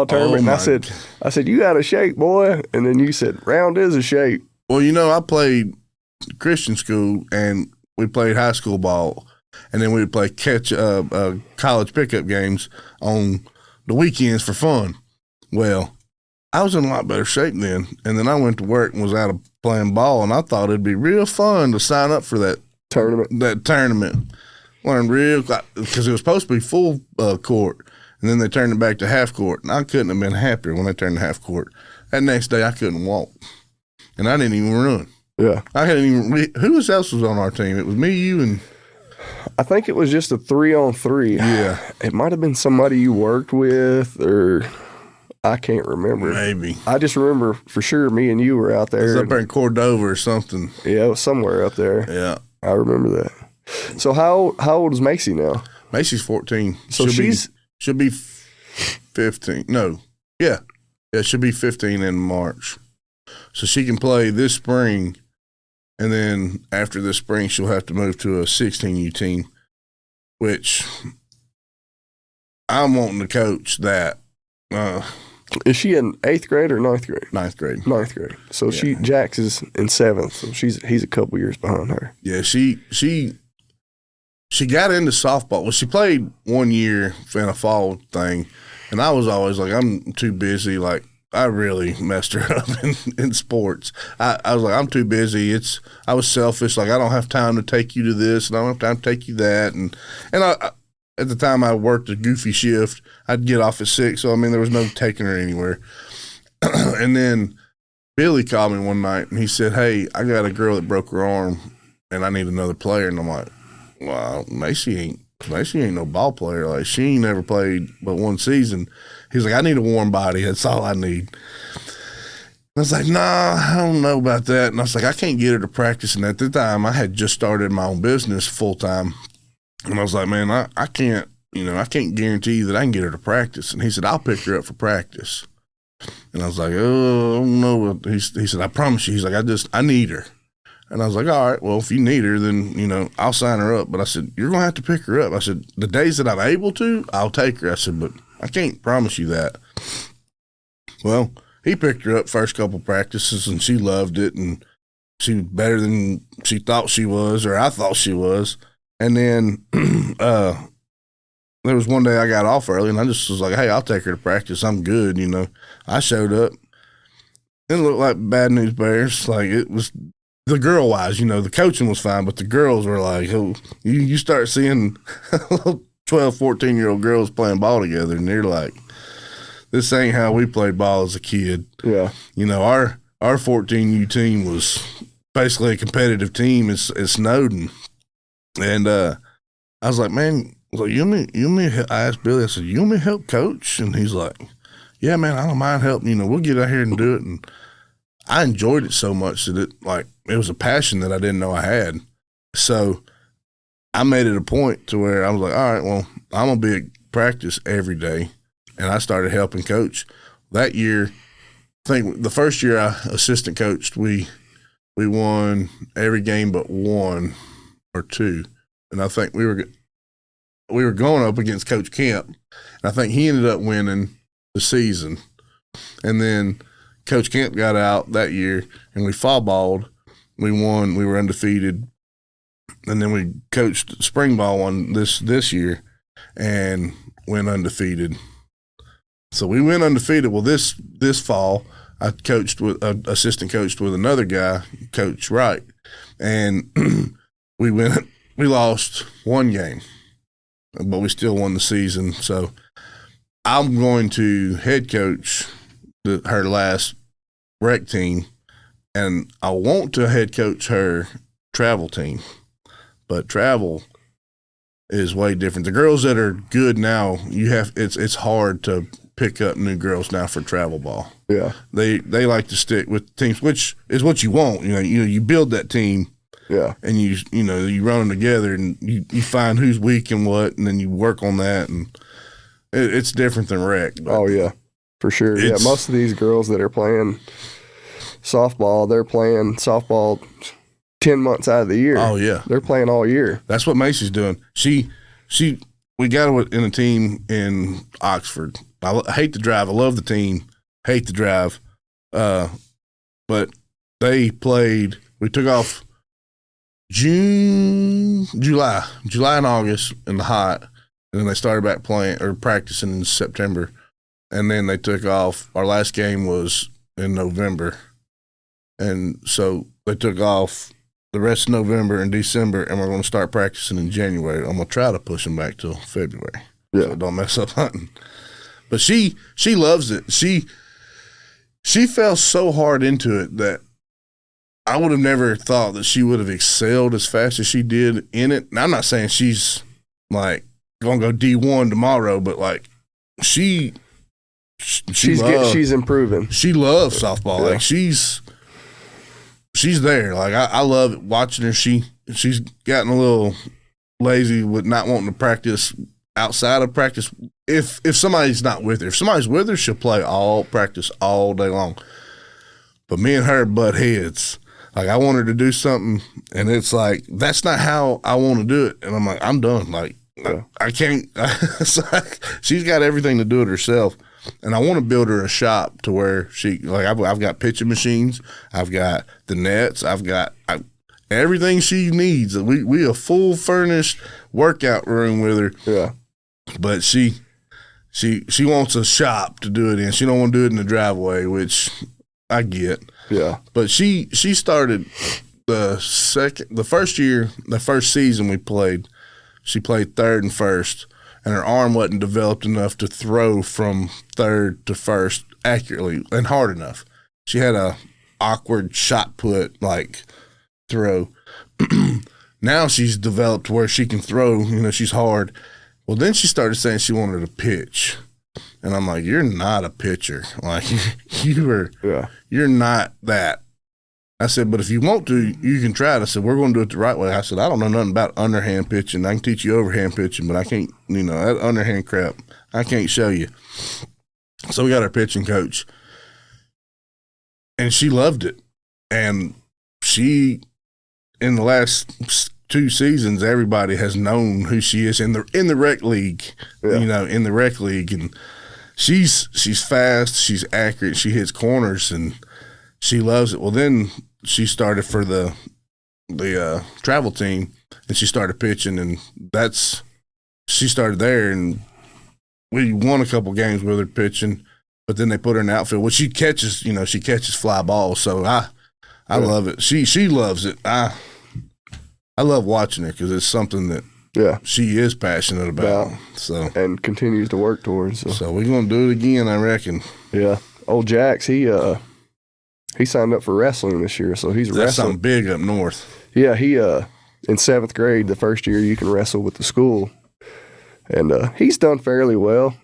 tournament? And I said, you got a shape, boy. And then you said, round is a shape. Well, I played Christian school and we played high school ball. And then we would play college pickup games on the weekends for fun. Well, I was in a lot better shape then. And then I went to work and was out of playing ball, and I thought it'd be real fun to sign up for that tournament. Learned real, because it was supposed to be full court, and then they turned it back to half court. And I couldn't have been happier when they turned to half court. That next day, I couldn't walk, and I didn't even run. Yeah, I hadn't even. Who else was on our team? It was me, you, and I think it was just a 3-on-3. Yeah, it might have been somebody you worked with, or I can't remember. Maybe. I just remember for sure me and you were out there. It was up there in Cordova or something. Yeah, it was somewhere up there. Yeah, I remember that. So how old is Macy now? Macy's 14. So she'll be 15. No, yeah, she'll be 15 in March. So she can play this spring, and then after this spring, she'll have to move to a 16U team, which I'm wanting to coach that. Is she in 8th grade or 9th grade? 9th grade. 9th grade. So Jax is in 7th, so he's a couple years behind her. Yeah, she got into softball. Well, she played 1 year in a fall thing, and I was always like, I'm too busy. Like, I really messed her up in sports. I was like, I'm too busy. I was selfish. Like, I don't have time to take you to this, and I don't have time to take you that. And I at the time I worked a goofy shift. I'd get off at 6, so, there was no taking her anywhere. And then Billy called me one night, and he said, hey, I got a girl that broke her arm, and I need another player. And I'm like, well, Macy ain't no ball player. Like, she ain't never played but one season. He's like, I need a warm body. That's all I need. I was like, nah, I don't know about that. And I was like, I can't get her to practice. And at the time, I had just started my own business full time. And I was like, man, I can't, I can't guarantee you that I can get her to practice. And he said, I'll pick her up for practice. And I was like, oh, I don't know. He said, I promise you. He's like, I need her. And I was like, all right, well, if you need her, then, I'll sign her up. But I said, you're going to have to pick her up. I said, the days that I'm able to, I'll take her. I said, but I can't promise you that. Well, he picked her up first couple practices, and she loved it, and she was better than she thought she was, or I thought she was. And then there was one day I got off early, and I just was like, hey, I'll take her to practice. I'm good, I showed up. It looked like Bad News Bears. Like, it was the girl-wise, the coaching was fine, but the girls were like, oh, you start seeing 12, 14-year-old girls playing ball together, and they're like, this ain't how we played ball as a kid. Yeah. Our 14U team was basically a competitive team at Snowden. And I was like, man, I asked Billy, I said, you want me to help coach? And he's like, yeah, man, I don't mind helping. We'll get out here and do it. And I enjoyed it so much that it was a passion that I didn't know I had. So I made it a point to where I was like, all right, well, I'm going to be at practice every day. And I started helping coach. That year, I think the first year I assistant coached, we won every game but 1 or 2. And I think we were going up against Coach Kemp. And I think he ended up winning the season. And then Coach Kemp got out that year, and we fall balled. We won. We were undefeated. And then we coached spring ball one this year and went undefeated. So we went undefeated. Well, this fall, I assistant coached with another guy, Coach Wright, and we lost 1 game, but we still won the season. So I'm going to head coach her last rec team, and I want to head coach her travel team, but travel is way different. The girls that are good now, it's hard to pick up new girls now for travel ball. Yeah. They like to stick with teams, which is what you want. You build that team. Yeah. And you run them together, and you find who's weak and what, and then you work on that, and it's different than rec. Oh yeah, for sure. Yeah, most of these girls that are playing softball, they're playing softball 10 months out of the year. Oh yeah, they're playing all year. That's what Macy's doing. We got her in a team in Oxford. I hate to drive. I love the team. Hate to drive. But they played. We took off July and August in the hot, and then they started back playing or practicing in September, and then they took off. Our last game was in November, and so they took off the rest of November and December, and we're going to start practicing in January. I'm going to try to push them back till February, so don't mess up hunting. But she loves it. She fell so hard into it that I would have never thought that she would have excelled as fast as she did in it. And I'm not saying she's like going to go D1 tomorrow, but like she's improving. She loves softball. Yeah. Like she's there. Like I love it watching her. She's gotten a little lazy with not wanting to practice outside of practice. If somebody's not with her, if somebody's with her, she'll practice all day long. But me and her butt heads. Like I want her to do something, and it's like that's not how I want to do it. And I'm like, I'm done. Like I can't. She's got everything to do it herself. And I want to build her a shop to where I've got pitching machines, I've got the nets, I've got everything she needs. We a full furnished workout room with her. Yeah. But she wants a shop to do it in. She don't want to do it in the driveway, which I get. Yeah. But she started the first season we played. She played third and first. And her arm wasn't developed enough to throw from third to first accurately and hard enough. She had a awkward shot put like throw. Now she's developed where she can throw. She's hard. Well, then she started saying she wanted to pitch, and I'm like, "You're not a pitcher. Like you're not that." I said, but if you want to, you can try it. I said, we're going to do it the right way. I said, I don't know nothing about underhand pitching. I can teach you overhand pitching, but I can't, that underhand crap, I can't show you. So we got our pitching coach, and she loved it. And she, in the last 2 seasons, everybody has known who she is in the rec league, in the rec league. And she's fast, she's accurate, she hits corners, and she loves it. Well, then she started for the travel team, and she started pitching, and she started there, and we won a couple games with her pitching. But then they put her in the outfield. Well, she catches fly balls, so I love it. She loves it. I love watching her because it's something that she is passionate about. So and continues to work towards. So we're gonna do it again, I reckon. Yeah, old Jax, he signed up for wrestling this year, so he's That's wrestling. something big up north. Yeah, he in 7th grade, the first year you can wrestle with the school, and he's done fairly well.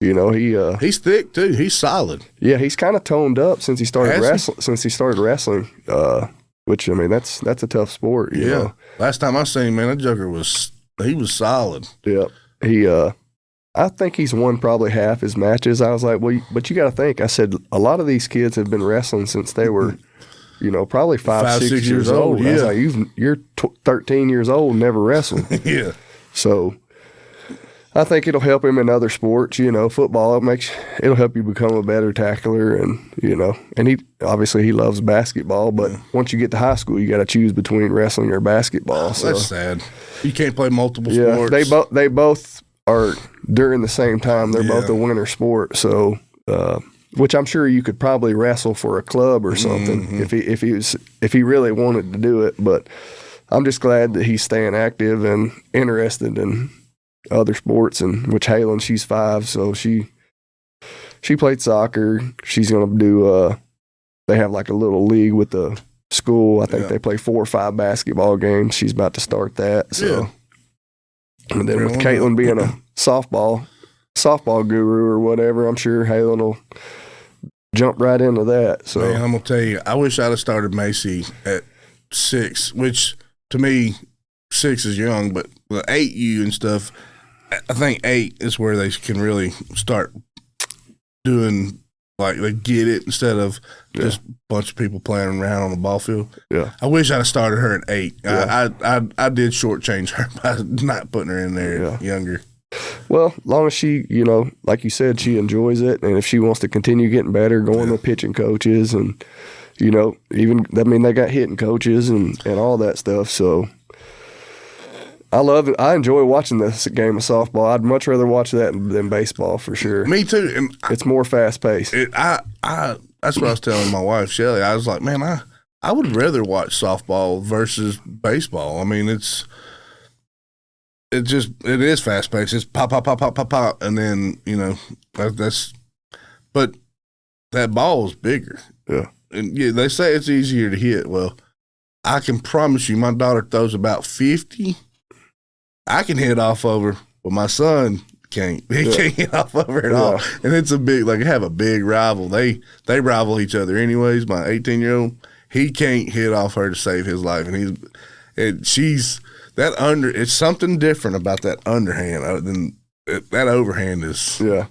He's thick too. He's solid. Yeah, he's kind of toned up since he started wrestling. Which that's a tough sport. You know? Last time I seen him, man, that joker was solid. Yeah, I think he's won probably half his matches. I was like, well, but you got to think. I said, a lot of these kids have been wrestling since they were, probably 5, 6 years old. Yeah. I was like, you're 13 years old and never wrestled. Yeah. So I think it'll help him in other sports. Football, it'll help you become a better tackler, and and he obviously loves basketball. But once you get to high school, you got to choose between wrestling or basketball. So that's sad. You can't play multiple sports. They both are during the same time. They're both a winter sport. So, which I'm sure you could probably wrestle for a club or something if he really wanted to do it. But I'm just glad that he's staying active and interested in other sports. And which Halen, she's 5, so she played soccer. She's gonna do. They have like a little league with the school. I think they play 4 or 5 basketball games. She's about to start that. So. Yeah. And then with Caitlin being a softball guru or whatever, I'm sure Halen will jump right into that. So man, I'm gonna tell you, I wish I'd have started Macy at 6, which to me 6 is young, but the 8U and stuff, I think 8 is where they can really start doing, like, they get it instead of just a bunch of people playing around on the ball field. Yeah. I wish I'd have started her at 8. Yeah. I did shortchange her by not putting her in there younger. Well, as long as she, like you said, she enjoys it, and if she wants to continue getting better, going to pitching coaches, and even they got hitting coaches and all that stuff. So I love it. I enjoy watching this game of softball. I'd much rather watch that than baseball for sure. Me too. And it's more fast paced. That's what I was telling my wife Shelly. I was like, man, I would rather watch softball versus baseball. I mean, it is fast paced. It's pop, pop, pop, pop, pop, pop, and then but that ball is bigger. Yeah, and they say it's easier to hit. Well, I can promise you, my daughter throws about 50. I can hit off over, but my son can't. He can't hit off over at all. And it's a big, have a big rival. They rival each other anyways. My 18-year-old, he can't hit off her to save his life, and she's. It's something different about that underhand other than that overhand is. Yeah.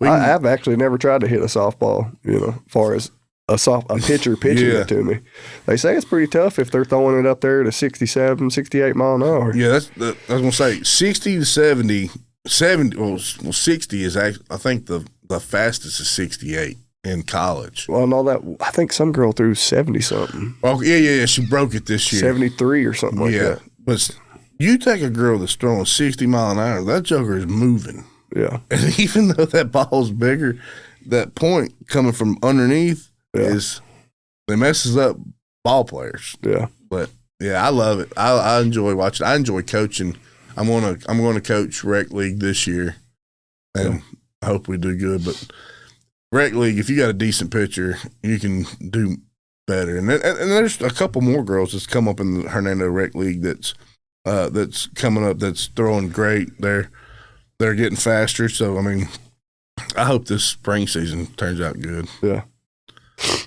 I've actually never tried to hit a softball, as far as a pitcher pitching it to me. They say it's pretty tough if they're throwing it up there to 67, 68 mile an hour. Yeah, I was going to say 60 to 70, 60 is actually, I think the fastest is 68 in college. Well, and all that, I think some girl threw 70 something. Oh, yeah, she broke it this year. 73 or something like that. But you take a girl that's throwing 60 mile an hour, that joker is moving. Yeah. And even though that ball's bigger, that point coming from underneath it messes up ball players. Yeah. But I love it. I enjoy watching. I enjoy coaching. I'm gonna coach rec league this year, and I hope we do good. But rec league, if you got a decent pitcher, you can do better. And there's a couple more girls that's come up in the Hernando Rec League that's coming up that's throwing great. They're getting faster. So I mean, I hope this spring season turns out good. Yeah.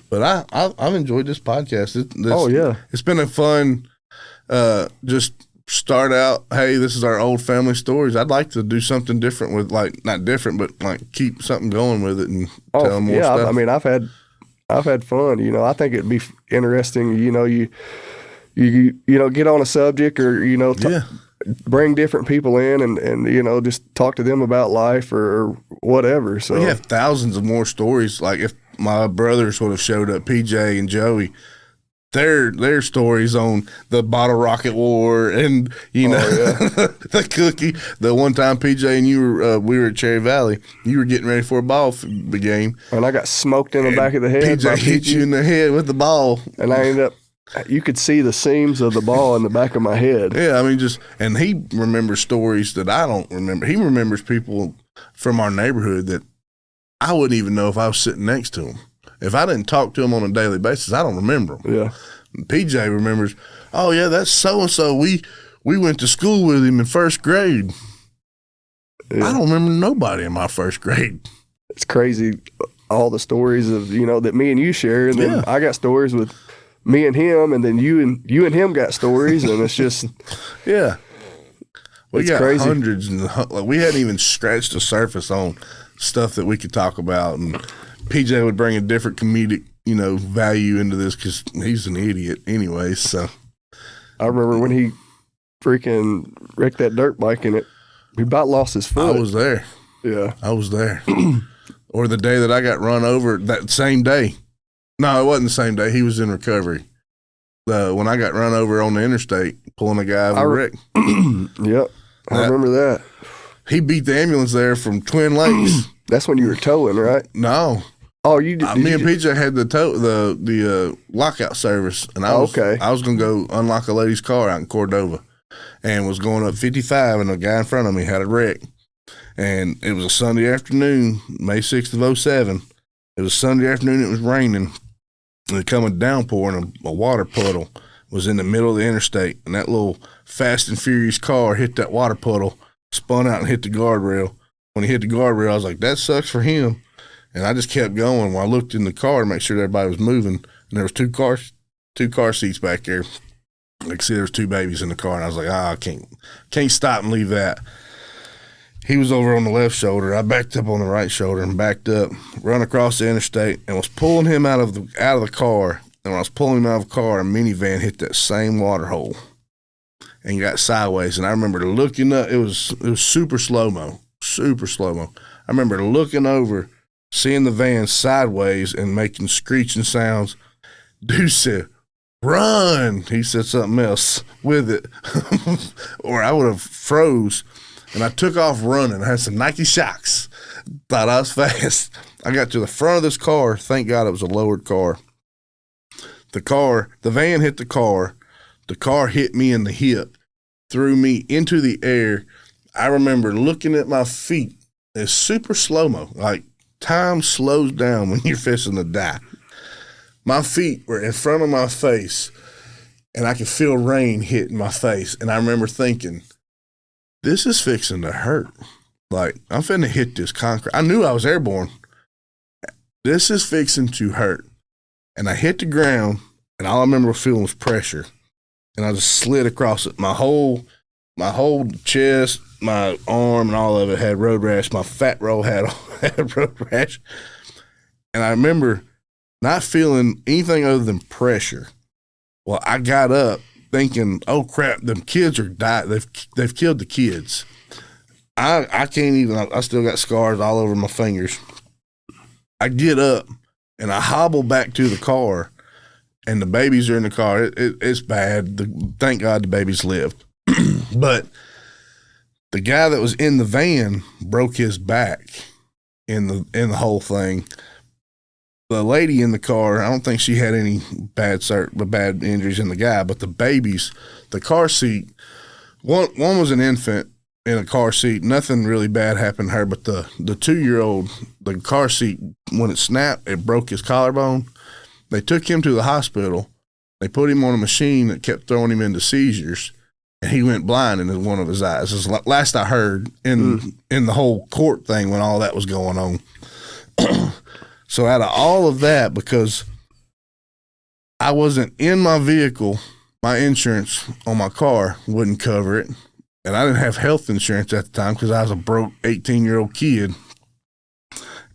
But I've enjoyed this podcast. It's been a fun. Just start out. Hey, this is our old family stories. I'd like to do something different with, not different, but keep something going with it and tell them more stuff. I mean, I've had fun. I think it'd be interesting. You get on a subject or bring different people in and just talk to them about life or whatever. So we have thousands of more stories. Like if my brothers would have showed up, PJ and Joey, their stories on the bottle rocket war and the cookie. The one time PJ and you were we were at Cherry Valley, you were getting ready for a ball game, and I got smoked in the back of the head. PJ hit you in the head with the ball, and I ended up. You could see the seams of the ball in the back of my head. Yeah, I mean, and he remembers stories that I don't remember. He remembers people from our neighborhood that I wouldn't even know if I was sitting next to him. If I didn't talk to him on a daily basis, I don't remember him. Yeah. PJ remembers, oh, yeah, that's so-and-so. We went to school with him in first grade. Yeah. I don't remember nobody in my first grade. It's crazy, all the stories of, that me and you share. And then I got stories with me and him, and then you and him got stories, and it's just we got crazy. Hundreds, and we hadn't even scratched the surface on stuff that we could talk about. And PJ would bring a different comedic, value into this because he's an idiot, anyway. So I remember when he freaking wrecked that dirt bike, and he about lost his foot. I was there. Yeah, I was there. Or the day that I got run over, that same day. No, it wasn't the same day. He was in recovery. When I got run over on the interstate, pulling a guy over wreck. Yep, I remember that. He beat the ambulance there from Twin Lakes. That's when you were towing, right? No. Oh, you did. Me and PJ had the lockout service, and I was going to go unlock a lady's car out in Cordova, and was going up 55, and a guy in front of me had a wreck, and it was a Sunday afternoon, May 6th of 2007. It was Sunday afternoon. It was raining. And it coming downpour, and a water puddle was in the middle of the interstate. And that little Fast and Furious car hit that water puddle, spun out and hit the guardrail. When he hit the guardrail, I was like, that sucks for him. And I just kept going while I looked in the car to make sure everybody was moving. And there was 2 cars 2 car seats back there. I could see there was 2 babies in the car, and I was like, I can't stop and leave that. He was over on the left shoulder. I backed up on the right shoulder and backed up, run across the interstate, and was pulling him out of the car. And when I was pulling him out of the car, a minivan hit that same water hole and got sideways. And I remember looking up. It was super slow-mo, super slow-mo. I remember looking over, seeing the van sideways and making screeching sounds. Dude said, "Run!" He said something else with it, or I would have froze. And I took off running. I had some Nike Shocks. Thought I was fast. I got to the front of this car. Thank God it was a lowered car. The van hit the car. The car hit me in the hip, threw me into the air. I remember looking at my feet. It's super slow-mo. Like, time slows down when you're fixing to die. My feet were in front of my face, and I could feel rain hitting my face. And I remember thinking, this is fixing to hurt. Like, I'm finna hit this concrete. I knew I was airborne. This is fixing to hurt. And I hit the ground, and all I remember feeling was pressure. And I just slid across it. My whole chest, my arm, and all of it had road rash. My fat roll had road rash. And I remember not feeling anything other than pressure. Well, I got up thinking, oh crap, them kids are dying. They've killed the kids. I can't even, I still got scars all over my fingers. I get up and I hobble back to the car, and the babies are in the car. It's bad. Thank God the babies lived. But the guy that was in the van broke his back in the whole thing. The lady in the car, I don't think she had any bad injuries in the guy, but the babies, the car seat, one was an infant in a car seat. Nothing really bad happened to her, but the 2-year-old, the car seat, when it snapped, it broke his collarbone. They took him to the hospital. They put him on a machine that kept throwing him into seizures, and he went blind in one of his eyes. This is the last I heard in the whole court thing when all that was going on. So out of all of that, because I wasn't in my vehicle, my insurance on my car wouldn't cover it. And I didn't have health insurance at the time because I was a broke 18-year-old kid.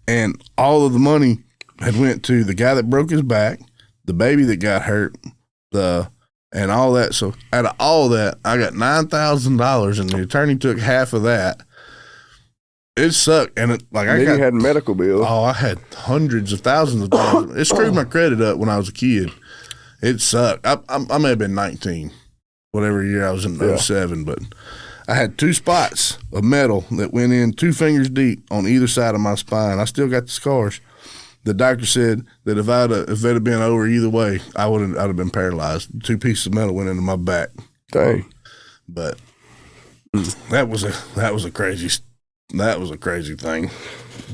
And all of the money had went to the guy that broke his back, the baby that got hurt, and all that. So out of all that, I got $9,000, and the attorney took half of that. It sucked, and you had medical bills. Oh, I had hundreds of thousands of dollars. It screwed my credit up when I was a kid. It sucked. I may have been 19, whatever year I was in 07, but I had 2 spots of metal that went in 2 fingers deep on either side of my spine. I still got the scars. The doctor said that if it had been over either way, I'd have been paralyzed. 2 pieces of metal went into my back. Dang. But that was a crazy thing.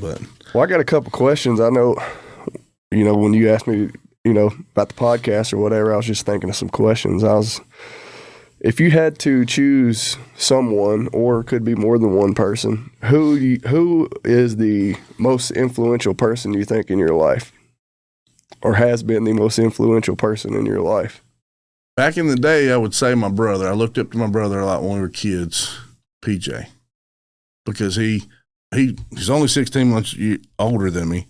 But well, I got a couple questions. I know, when you asked me, about the podcast or whatever, I was just thinking of some questions. If you had to choose someone, or it could be more than one person, who is the most influential person you think in your life, or has been the most influential person in your life? Back in the day, I would say my brother. I looked up to my brother a lot when we were kids, PJ, because he's only 16 months older than me,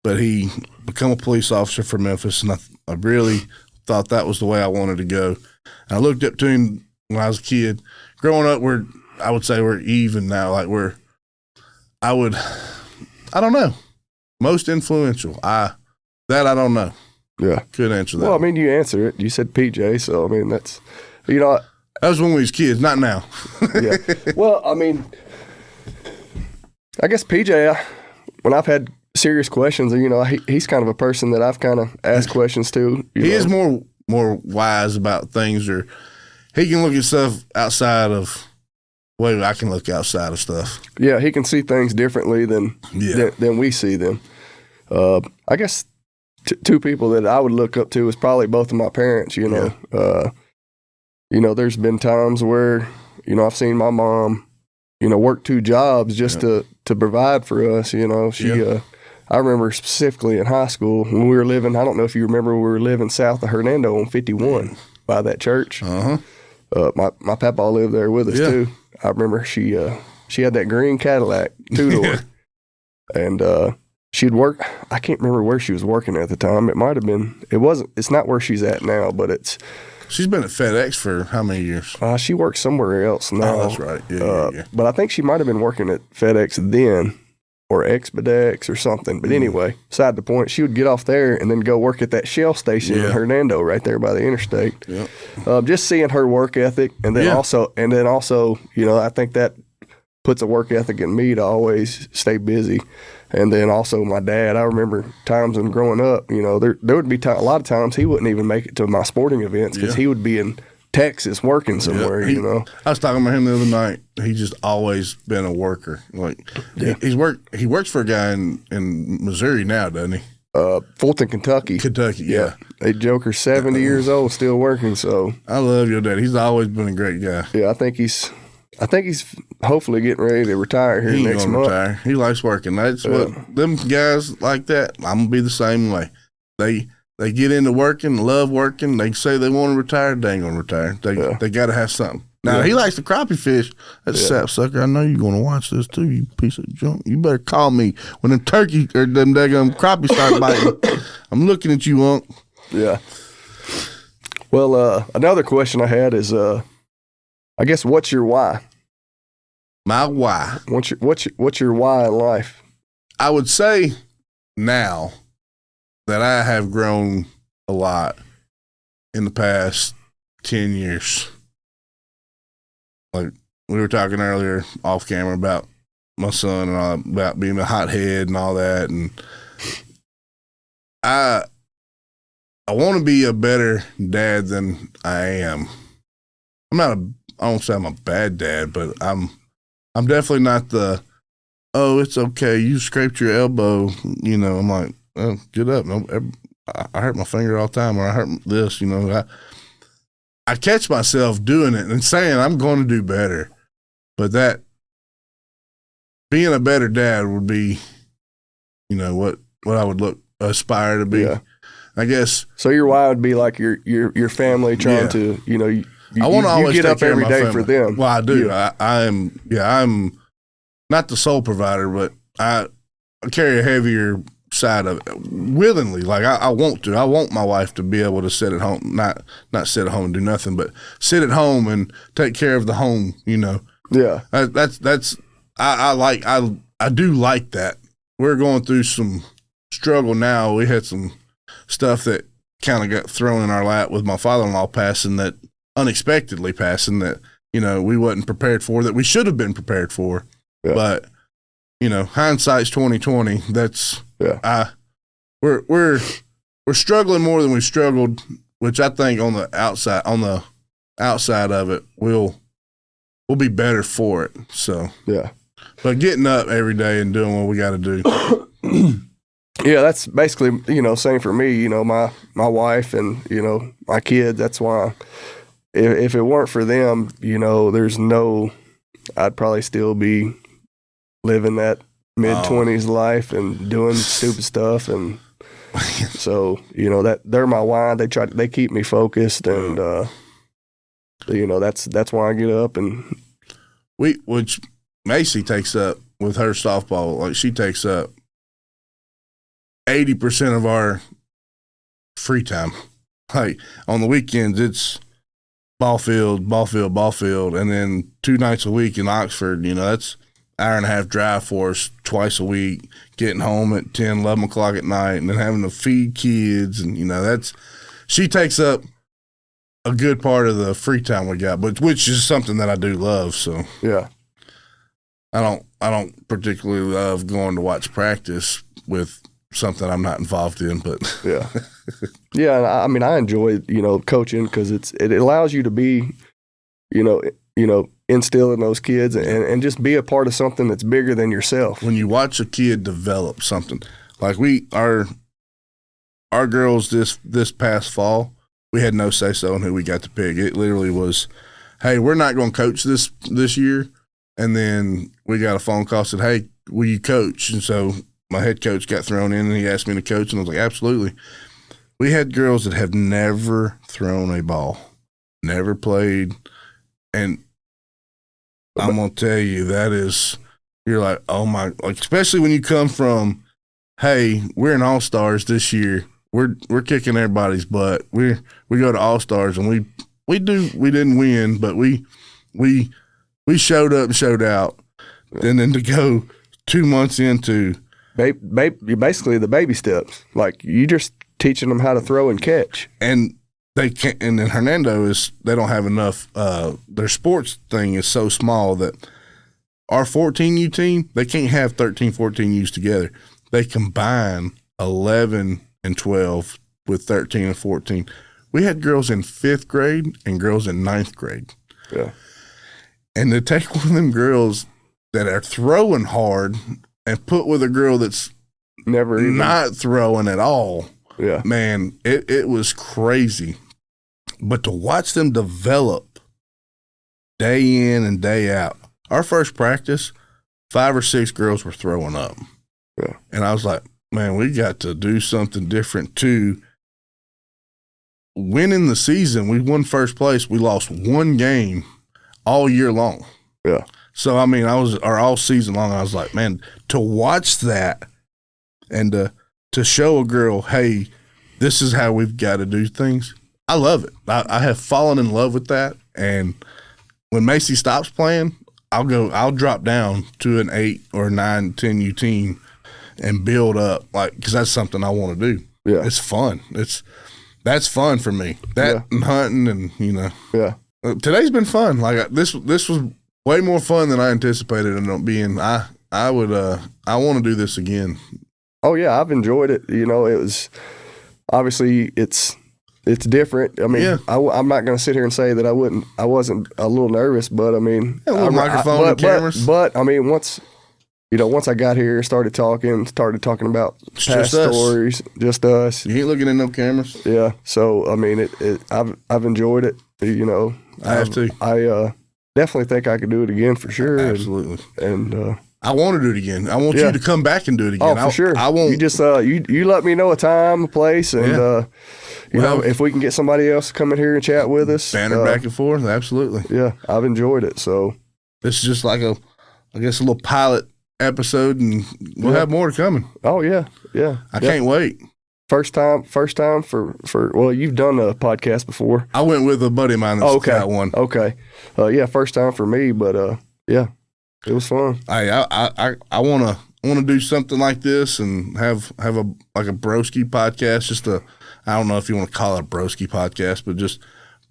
but he became a police officer for Memphis, and I really thought that was the way I wanted to go. And I looked up to him when I was a kid. Growing up, I would say we're even now. Like I don't know. Most influential. I don't know. Yeah. Couldn't answer that. Well, I mean, you answer it. You said PJ, so I mean, that's, that was when we was kids, not now. Yeah. Well, I mean, I guess PJ, when I've had serious questions, he's kind of a person that I've kind of asked questions to. He is more wise about things, or he can look at stuff outside of way I can look outside of stuff. Yeah, he can see things differently than we see them. I guess 2 people that I would look up to is probably both of my parents. There's been times where I've seen my mom work 2 jobs just to provide for us. I remember specifically in high school when we were living, I don't know if you remember, we were living south of Hernando on 51 by that church. My papa lived there with us too. I remember she had that green Cadillac 2-door, and she'd work. I can't remember where she was working at the time. It might have been. It's not where she's at now, but it's. She's been at FedEx for how many years? She works somewhere else now. Oh, that's right. Yeah. But I think she might have been working at FedEx then, or Expedex or something. But anyway, beside the point, she would get off there and then go work at that Shell station in Hernando, right there by the interstate. Yeah. Just seeing her work ethic, and then also, you know, I think that puts a work ethic in me to always stay busy. And then also my dad, I remember times when growing up, you know, there would be a lot of times he wouldn't even make it to my sporting events because he would be in Texas working somewhere, you know. I was talking about him the other night. He's just always been a worker. Like he works for a guy in Missouri now, doesn't he? Fulton, Kentucky. Yeah. That joker's 70 years old, still working. So I love your dad. He's always been a great guy. Yeah, I think he's hopefully getting ready to retire here next month. Retire. He likes working. That's what them guys like that. I'm gonna be the same way. They get into working, love working. They say they want to retire. They ain't gonna retire. They got to have something. Now he likes the crappie fish. That sapsucker. I know you're gonna watch this too. You piece of junk. You better call me when them turkey or them daggum crappie start biting. I'm looking at you, Unc. Yeah. Well, another question I had is, I guess, what's your why? My why. What's your why in life? I would say now that I have grown a lot in the past 10 years. Like we were talking earlier off camera about my son and all, about being a hothead and all that, and I want to be a better dad than I am. I won't say I'm a bad dad, but I'm definitely not the, oh, it's okay, you scraped your elbow, you know. I'm like, oh, get up. No, I hurt my finger all the time, or I hurt this, you know. I catch myself doing it and saying I'm going to do better, but that being a better dad would be, you know, what I would aspire to be. Yeah. I guess. So your why would be like your family trying to, you know. I want to always get up every day family. For them. Well, I do. Yeah. I'm not the sole provider, but I carry a heavier side of it willingly. Like I want to. I want my wife to be able to sit at home, not sit at home and do nothing, but sit at home and take care of the home. You know. Yeah. I do like that. We're going through some struggle now. We had some stuff that kind of got thrown in our lap with my father-in-law passing, that unexpectedly passing, that, you know, we wasn't prepared for, that we should have been prepared for. Yeah. But, you know, hindsight's 2020. That's we're struggling more than we struggled, which I think on the outside of it we'll be better for it. So yeah. But getting up every day and doing what we got to do. Yeah, that's basically, you know, same for me. You know, my wife and, you know, my kids. That's why if it weren't for them, you know, I'd probably still be living that mid-20s life and doing stupid stuff. And so, you know, that they're my why. They keep me focused, and you know, that's why I get up. And which Macy takes up with her softball. Like, she takes up 80% of our free time. Like, on the weekends, it's ball field, and then 2 nights a week in Oxford. You know, that's hour and a half drive for us twice a week, getting home at 10, 11 o'clock at night, and then having to feed kids. And, you know, she takes up a good part of the free time we got, but which is something that I do love. So yeah, I don't particularly love going to watch practice with something I'm not involved in, but yeah. I mean, I enjoy, you know, coaching because it allows you to be, you know, instill in those kids and just be a part of something that's bigger than yourself. When you watch a kid develop something, like our girls this past fall, we had no say so in who we got to pick. It literally was, hey, we're not going to coach this year, and then we got a phone call said, hey, will you coach? And so my head coach got thrown in and he asked me to coach, and I was like, absolutely. We had girls that have never thrown a ball, never played, and I'm gonna tell you you're like, oh my, like especially when you come from, hey, we're in All Stars this year, we're kicking everybody's butt. We go to All Stars and we didn't win, but we showed up and showed out, and then to go 2 months into basically the baby steps, like you just teaching them how to throw and catch. And they can't, and then Hernando they don't have enough, their sports thing is so small that our 14U team, they can't have 13, 14Us together. They combine 11 and 12 with 13 and 14. We had girls in 5th grade and girls in 9th grade. Yeah. And to take one of them girls that are throwing hard and put with a girl that's never even not throwing at all. Yeah. Man, it was crazy. But to watch them develop day in and day out. Our first practice, 5 or 6 girls were throwing up. Yeah. And I was like, man, we got to do something different too. Winning the season, we won first place. We lost 1 game all year long. Yeah. So, I mean, all season long, I was like, man, to watch that and to show a girl, hey, this is how we've got to do things. I love it. I have fallen in love with that. And when Macy stops playing, I'll drop down to an 8 or 9, 10U team and build up, like, because that's something I want to do. Yeah. It's fun. That's fun for me. That and hunting and, Yeah. Today's been fun. Like this was way more fun than I anticipated it being. I want to do this again. Oh yeah, I've enjoyed it. It was obviously it's different. I mean, Yeah. I'm not going to sit here and say that I wasn't a little nervous, but I mean, A little microphone and cameras. But I mean, once I got here, started talking about It's past just us. stories, just us. You ain't looking at no cameras. Yeah. So I mean, I've enjoyed it. I have to. I definitely think I could do it again for sure. Absolutely. And I want to do it again. I want Yeah. you to come back and do it again. oh, for sure. I won't. You just you let me know a time, a place, and Yeah. Well, if we can get somebody else to come in here and chat with us, banner back and forth. Absolutely. Yeah, I've enjoyed it. So This is just like a little pilot episode, and we'll have more coming. oh yeah. I can't wait. First time for well, you've done a podcast before. I went with a buddy of mine that's Okay. got one. Okay. Yeah, first time for me, but yeah, it was fun. I want to do something like this and have a broski podcast. Just I don't know if you want to call it a broski podcast, but just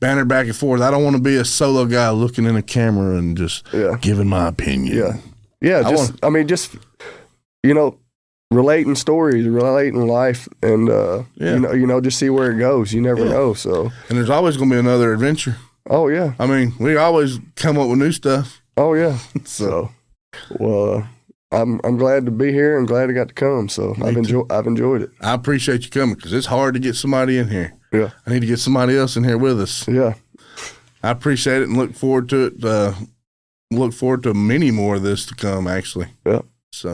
banner back and forth. I don't want to be a solo guy looking in a camera and just giving my opinion. Yeah. Just relating stories, relating life, and just see where it goes. You never know. So And there's always going to be another adventure. oh yeah, I mean, we always come up with new stuff. oh yeah. So Well, I'm glad to be here and glad I got to come. So I've enjoyed it. I appreciate you coming because it's hard to get somebody in here. Yeah. I need to get somebody else in here with us. Yeah. I appreciate it and look forward to it. Look forward to many more of this to come, actually. Yeah. So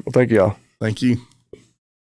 Well, thank y'all. thank you.